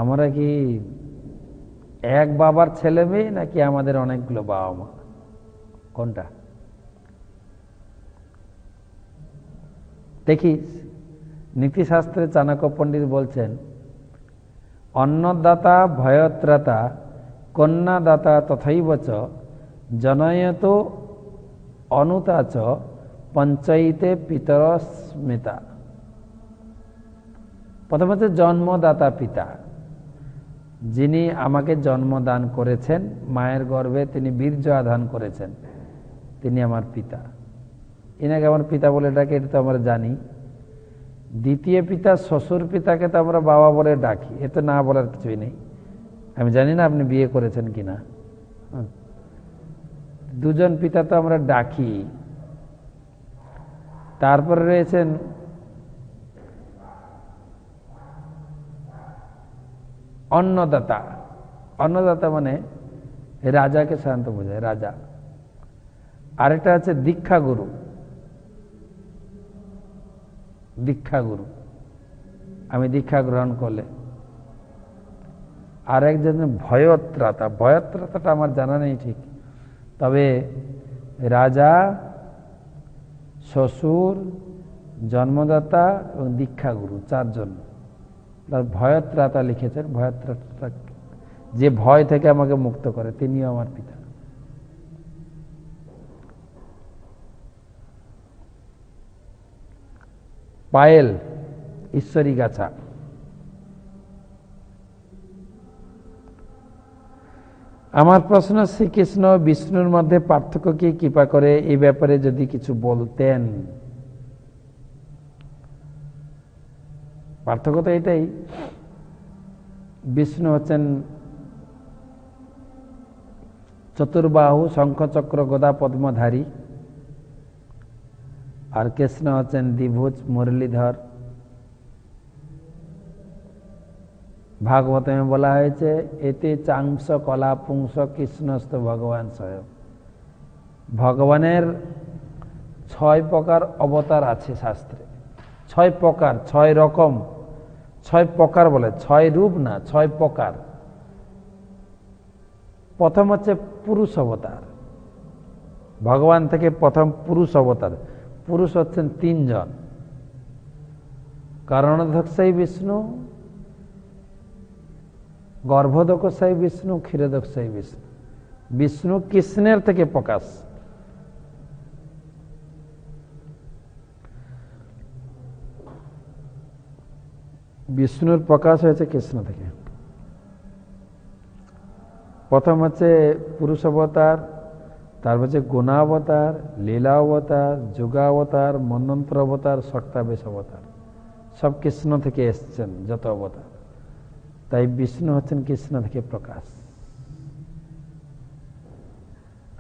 আমরা কি এক বাবার ছেলে মেয়ে, নাকি আমাদের অনেকগুলো বাবা মা? কোনটা? দেখি, নীতিশাস্ত্রে চাণক্য পণ্ডিত বলছেন, অন্নদাতা ভয়ত্রাতা কন্যাদাতা তথৈবচ জনয়ত অনুতাচ পঞ্চায়েতে পিতর স্মিতা। প্রথম হচ্ছে জন্মদাতা পিতা, যিনি আমাকে জন্মদান করেছেন, মায়ের গর্ভে তিনি বীর্য আধান করেছেন, তিনি আমার পিতা। এনাকে আমার পিতা বলে ডাকে, এটা তো আমরা জানি। দ্বিতীয় পিতা শ্বশুর পিতাকে তো আমরা বাবা বলে ডাকি, এ তো না বলার কিছুই নেই। আমি জানি না আপনি বিয়ে করেছেন কিনা। 2 জন পিতা তো আমরা ডাকি। তারপরে রয়েছেন অন্নদাতা, অন্নদাতা মানে রাজাকে সাধারণত বোঝায়, রাজা। আরেকটা আছে দীক্ষাগুরু, দীক্ষাগুরু আমি দীক্ষা গ্রহণ করলে। আর একজন ভয়ত্রাতা, ভয়ত্রাতাটা আমার জানা নেই ঠিক, তবে রাজা, শ্বশুর, জন্মদাতা এবং দীক্ষাগুরু চারজন ভয়ত্রাতা লিখেছেন। ভয়ত্রাতা যে ভয় থেকে আমাকে মুক্ত করে, তিনিও আমার পিতা। পায়েল, ঈশ্বরী গাছা। আমার প্রশ্ন, শ্রীকৃষ্ণ বিষ্ণুর মধ্যে পার্থক্য কি কৃপা করে, এই ব্যাপারে যদি কিছু বলতেন। পার্থক্য তো এটাই, বিষ্ণু হচ্ছেন চতুর্বাহু, শঙ্খচক্র গদা পদ্মধারী, আর কৃষ্ণ হচ্ছেন দ্বিভুজ মুরলীধর। ভাগবতে বলা হয়েছে এতে চাংস কলা পুংস কৃষ্ণস্ত ভগবান স্বয়ং। ভগবানের 6 প্রকার অবতার আছে শাস্ত্রে, 6 প্রকার, 6 রকম, 6 প্রকার বলে, 6 রূপ না, 6 প্রকার। প্রথম হচ্ছে পুরুষ অবতার, ভগবান থেকে প্রথম পুরুষ অবতার। পুরুষ হচ্ছেন 3 জন, কারণোদকসাই বিষ্ণু, গর্ভোদকসাই বিষ্ণু, ক্ষীরোদকসাই বিষ্ণু। বিষ্ণু কৃষ্ণের থেকে প্রকাশ। বিষ্ণুর প্রকাশ হয়েছে কৃষ্ণ থেকে। প্রথম হচ্ছে পুরুষ অবতার, তারপর হচ্ছে গুণাবতার, লীলা অবতার, যুগাবতার, মন্বন্তর অবতার, শক্তাবেশ অবতার। সব কৃষ্ণ থেকে এসছেন যত অবতার, তাই বিষ্ণু হচ্ছেন কৃষ্ণ থেকে প্রকাশ।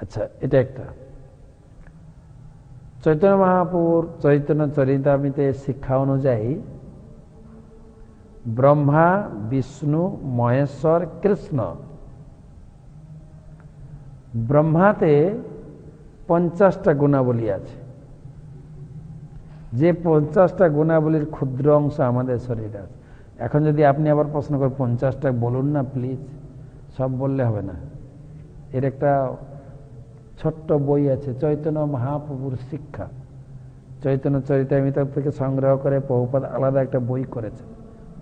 আচ্ছা, এটা একটা। চৈতন্য মহাপ্রভুর চৈতন্য চরিতামৃতে শিক্ষা অনুযায়ী ব্রহ্মা, বিষ্ণু, মহেশ্বর, কৃষ্ণ, ব্রহ্মাতে 50টা গুণাবলী আছে। যে 50টা গুণাবলীর ক্ষুদ্র অংশ আমাদের শরীরে আছে। এখন যদি আপনি আবার প্রশ্ন করেন 50টা বলুন না প্লিজ, সব বললে হবে না। এর একটা ছোট্ট বই আছে, চৈতন্য মহাপ্রভুর শিক্ষা, চৈতন্য চরিতামৃত থেকে সংগ্রহ করে প্রভুপাদ আলাদা একটা বই করেছে,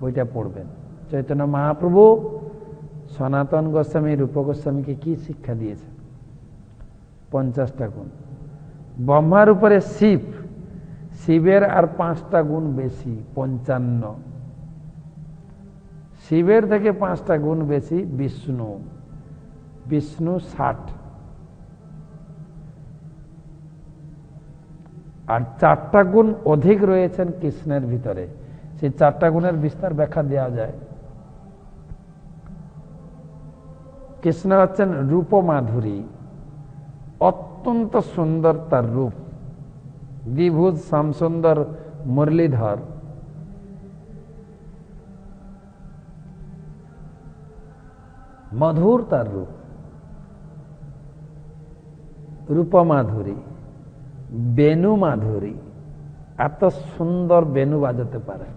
বইটা পড়বেন। চৈতন্য মহাপ্রভু সনাতন গোস্বামী, রূপ গোস্বামীকে কি শিক্ষা দিয়েছে? 50টা গুণ। ব্রহ্মার উপরে শিব, শিবের আর 5টা গুণ বেশি, 55। শিবের থেকে 5টা গুণ বেশি বিষ্ণু, বিষ্ণু 60। আর 4টা গুণ অধিক রয়েছেন কৃষ্ণের ভিতরে। সেই 4টা গুণের বিস্তার ব্যাখ্যা দেওয়া যায়। কৃষ্ণ হচ্ছেন রূপ মাধুরী, অত্যন্ত সুন্দর তার রূপ, দ্বিভুজ শ্যামসুন্দর মুরলীধর। মধুর তার রূপ, রূপ মাধুরী, বেনু মাধুরী, এত সুন্দর বেনু বাজাতে পারে।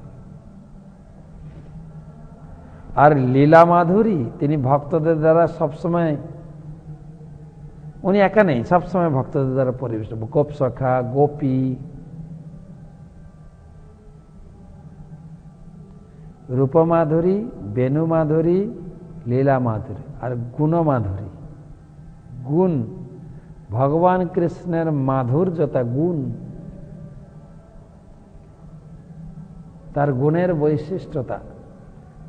আর লীলা মাধুরী, তিনি ভক্তদের দ্বারা সবসময়, উনি একা নেই, সবসময় ভক্তদের দ্বারা পরিবেষ্ট। গোপ সখা, গোপী, রূপ মাধুরী, বেনু মাধুরী, লীলা মাধুরী। আর গুণ মাধুরী, গুণ, ভগবান কৃষ্ণের মাধুর্যতা, গুণ, তার গুণের বৈশিষ্ট্যতা,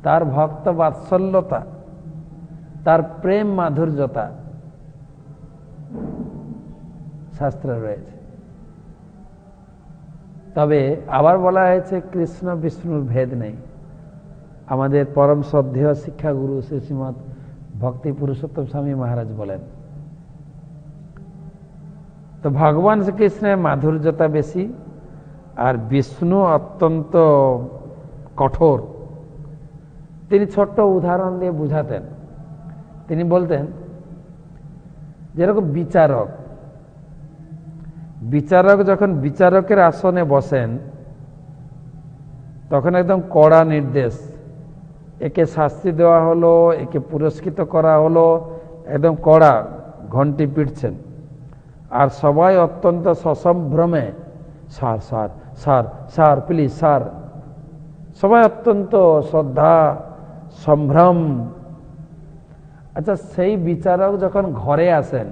তার ভক্ত বাৎসল্যতা, তার প্রেম মাধুর্যতা শাস্ত্রে রয়েছে। তবে আবার বলা হয়েছে কৃষ্ণ বিষ্ণুর ভেদ নেই। আমাদের পরম শ্রদ্ধেয় শিক্ষাগুরু শ্রী শ্রীমৎ ভক্তি পুরুষোত্তম স্বামী মহারাজ বলেন, তো ভগবান শ্রীকৃষ্ণের মাধুর্যতা বেশি, আর বিষ্ণু অত্যন্ত কঠোর, তিনি ছোট্ট উদাহরণ দিয়ে বুঝাতেন। তিনি বলতেন, যেরকম বিচারক যখন বিচারকের আসনে বসেন তখন একদম কড়া নির্দেশ, একে শাস্তি দেওয়া হলো, একে পুরস্কৃত করা হলো, একদম কড়া ঘন্টি পিটছেন, আর সবাই অত্যন্ত সসম্ভ্রমে sir sir sir sir please sir, সবাই অত্যন্ত শ্রদ্ধা সম্ভ্রম। আচ্ছা, সেই বিচারক যখন ঘরে আসেন,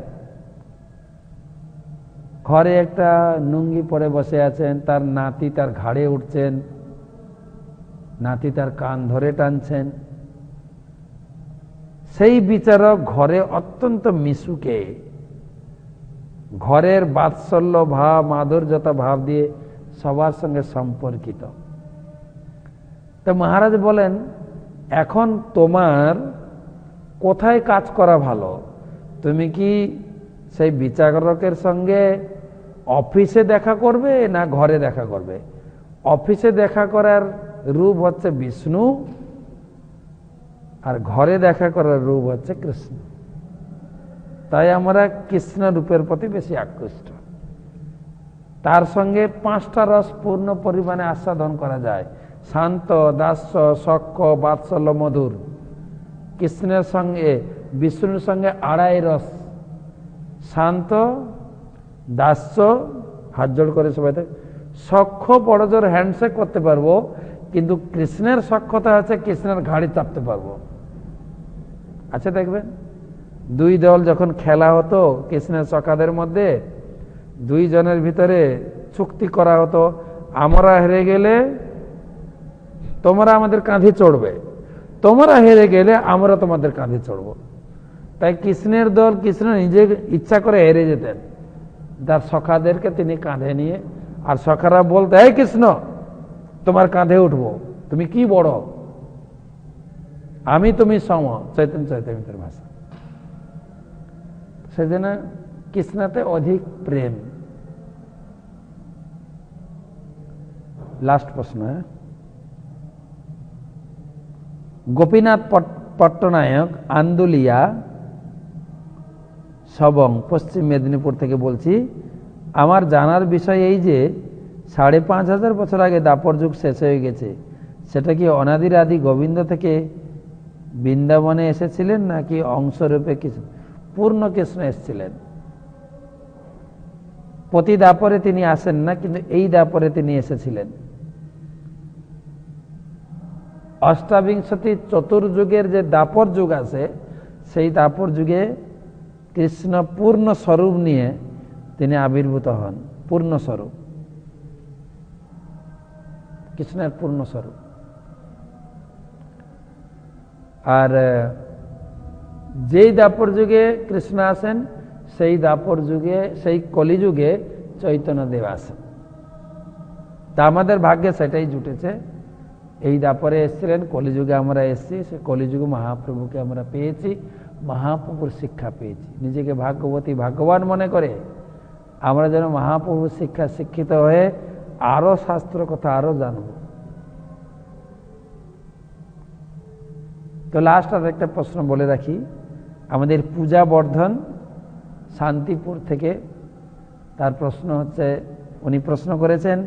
ঘরে একটা লুঙ্গি পরে বসে আছেন, তার নাতি তার ঘাড়ে উঠছেন, নাতি তার কান ধরে টানছেন, সেই বিচারক ঘরে অত্যন্ত মিশুকে, ঘরের বাৎসল্য ভাব, মাধুর্যতা ভাব দিয়ে সবার সঙ্গে সম্পর্কিত। তো মহারাজ বলেন, এখন তোমার কোথায় কাজ করা ভালো? তুমি কি সেই বিচারকের সঙ্গে অফিসে দেখা করবে না ঘরে দেখা করবে? অফিসে দেখা করার রূপ হচ্ছে বিষ্ণু, আর ঘরে দেখা করার রূপ হচ্ছে কৃষ্ণ। তাই আমরা কৃষ্ণ রূপের প্রতি বেশি আকৃষ্ট। তার সঙ্গে 5টা রস পূর্ণ পরিমাণে আস্বাদন করা যায়, শান্ত, দাস্য, সখ্য, বাৎসল্য, মধুর। কৃষ্ণের সঙ্গে, বিষ্ণুর সঙ্গে 2.5 রস, শান্ত, দাস্য, হাত জোড় করে সবাই, সখ্য বড় জোর হ্যান্ডশেক করতে পারবো, কিন্তু কৃষ্ণের সখ্যতা হচ্ছে কৃষ্ণের ঘাড়ি চাপতে পারবো। আচ্ছা, দেখবেন 2 দল যখন খেলা হতো কৃষ্ণের সখাদের মধ্যে, 2 জনের ভিতরে চুক্তি করা হতো, আমরা হেরে গেলে তোমরা আমাদের কাঁধে চড়বে, তোমরা হেরে গেলে আমরা তোমাদের কাঁধে চড়ব। তাই কৃষ্ণের দল, কৃষ্ণ নিজে ইচ্ছা করে হেরে যেতেন, তার সখাদেরকে তিনি কাঁধে নিয়ে, আর সখারা বলতে, এই কৃষ্ণ তোমার কাঁধে উঠবো, তুমি কি বড়, আমি তুমি সম, চৈতন্য চৈতন্যের ভাষা। সেজন্য কৃষ্ণতে অধিক প্রেম। লাস্ট প্রশ্ন, গোপীনাথ পট্টনায়ক, আন্দুলিয়া, সবং, পশ্চিম মেদিনীপুর থেকে বলছি। আমার জানার বিষয় এই যে 5,500 বছর আগে দাপর যুগ শেষ হয়ে গেছে, সেটা কি অনাদির আদি গোবিন্দ থেকে বৃন্দাবনে এসেছিলেন নাকি অংশরূপে কৃষ্ণ, পূর্ণ কৃষ্ণ এসেছিলেন? প্রতি দাপরে তিনি আসেন না, কিন্তু এই দাপরে তিনি এসেছিলেন। অষ্টাবিংশতি চতুর্যুগের যে দাপর যুগ আছে, সেই দাপর যুগে কৃষ্ণ পূর্ণ স্বরূপ নিয়ে তিনি আবির্ভূত হন। পূর্ণ স্বরূপ, কৃষ্ণের পূর্ণ স্বরূপ। আর যেই দাপর যুগে কৃষ্ণ আসেন, সেই দাপর যুগে, সেই কলিযুগে চৈতন্যদেব আসেন। তা আমাদের ভাগ্যে সেটাই জুটেছে। এই দাপরে এসেছিলেন, কলিযুগে আমরা এসেছি, সে কলিযুগে মহাপ্রভুকে আমরা পেয়েছি, মহাপ্রভুর শিক্ষা পেয়েছি। নিজেকে ভাগ্যবতী, ভাগ্যবান মনে করে আমরা যেন মহাপ্রভুর শিক্ষা শিক্ষিত হয়ে আরো শাস্ত্র কথা আরো জানব। তো লাস্ট আর একটা প্রশ্ন বলে রাখি, আমাদের পূজা বর্ধন শান্তিপুর থেকে, তার প্রশ্ন হচ্ছে, উনি প্রশ্ন করেছেন,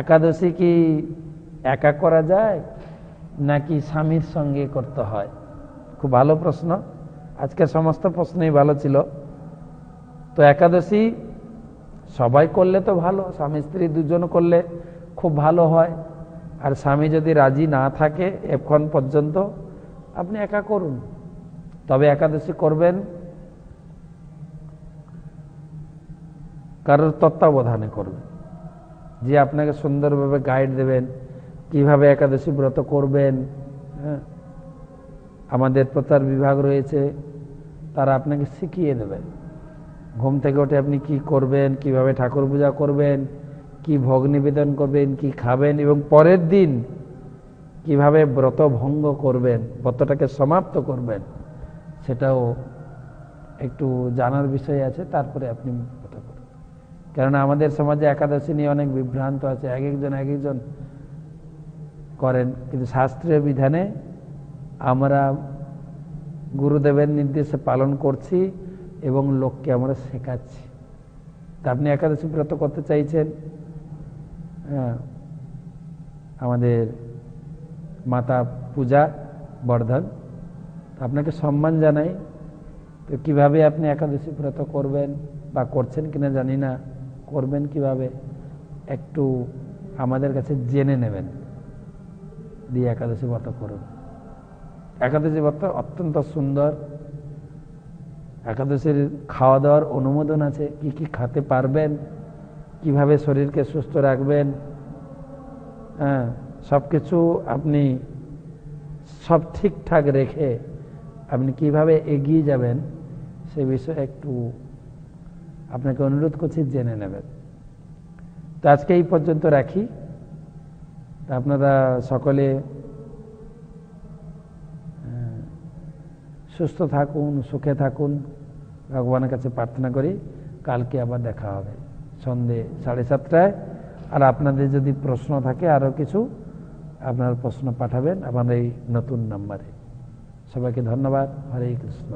একাদশী কি একা করা যায় নাকি স্বামীর সঙ্গে করতে হয়? খুব ভালো প্রশ্ন। আজকের সমস্ত প্রশ্নই ভালো ছিল। তো একাদশী সবাই করলে তো ভালো, স্বামী স্ত্রী দুজন করলে খুব ভালো হয়। আর স্বামী যদি রাজি না থাকে এখন পর্যন্ত, আপনি একা করুন। তবে একাদশী করবেন কারোর তত্ত্বাবধানে করবেন, যে আপনাকে সুন্দরভাবে গাইড দেবেন কিভাবে একাদশী ব্রত করবেন। হ্যাঁ, আমাদের প্রচার বিভাগ রয়েছে, তারা আপনাকে শিখিয়ে দেবেন। ঘুম থেকে উঠে আপনি কি করবেন, কিভাবে ঠাকুর পূজা করবেন, কি ভোগ নিবেদন করবেন, কি খাবেন, এবং পরের দিন কিভাবে ব্রত ভঙ্গ করবেন, ব্রতটাকে সমাপ্ত করবেন, সেটাও একটু জানার বিষয় আছে। তারপরে আপনি ব্রত করবেন। কারণ আমাদের সমাজে একাদশী নিয়ে অনেক বিভ্রান্ত আছে, এক একজন করেন, কিন্তু শাস্ত্রীয় বিধানে আমরা গুরুদেবের নির্দেশে পালন করছি এবং লোককে আমরা শেখাচ্ছি। তা আপনি একাদশী ব্রত করতে চাইছেন, হ্যাঁ, আমাদের মাতা পূজা বর্ধন, আপনাকে সম্মান জানাই। তো কিভাবে আপনি একাদশী ব্রত করবেন বা করছেন কিনা জানি না, করবেন কিভাবে একটু আমাদের কাছে জেনে নেবেন, দিয়ে একাদশী ব্রত করুন। একাদশী ব্রত অত্যন্ত সুন্দর। একাদশীর খাওয়া দাওয়ার অনুমোদন আছে, কি কি খেতে পারবেন, কিভাবে শরীরকে সুস্থ রাখবেন, হ্যাঁ, সব কিছু আপনি সব ঠিকঠাক রেখে আপনি কিভাবে এগিয়ে যাবেন সে বিষয়ে একটু আপনাকে অনুরোধ করছি জেনে নেবেন। তো আজকে এই পর্যন্ত রাখি। আপনারা সকলে সুস্থ থাকুন, সুখে থাকুন, ভগবানের কাছে প্রার্থনা করি। কালকে আবার দেখা হবে সন্ধে 7:30টায়। আর আপনাদের যদি প্রশ্ন থাকে আরও কিছু, আপনার প্রশ্ন পাঠাবেন আমার এই নতুন নাম্বারে। সবাইকে ধন্যবাদ। হরে কৃষ্ণ।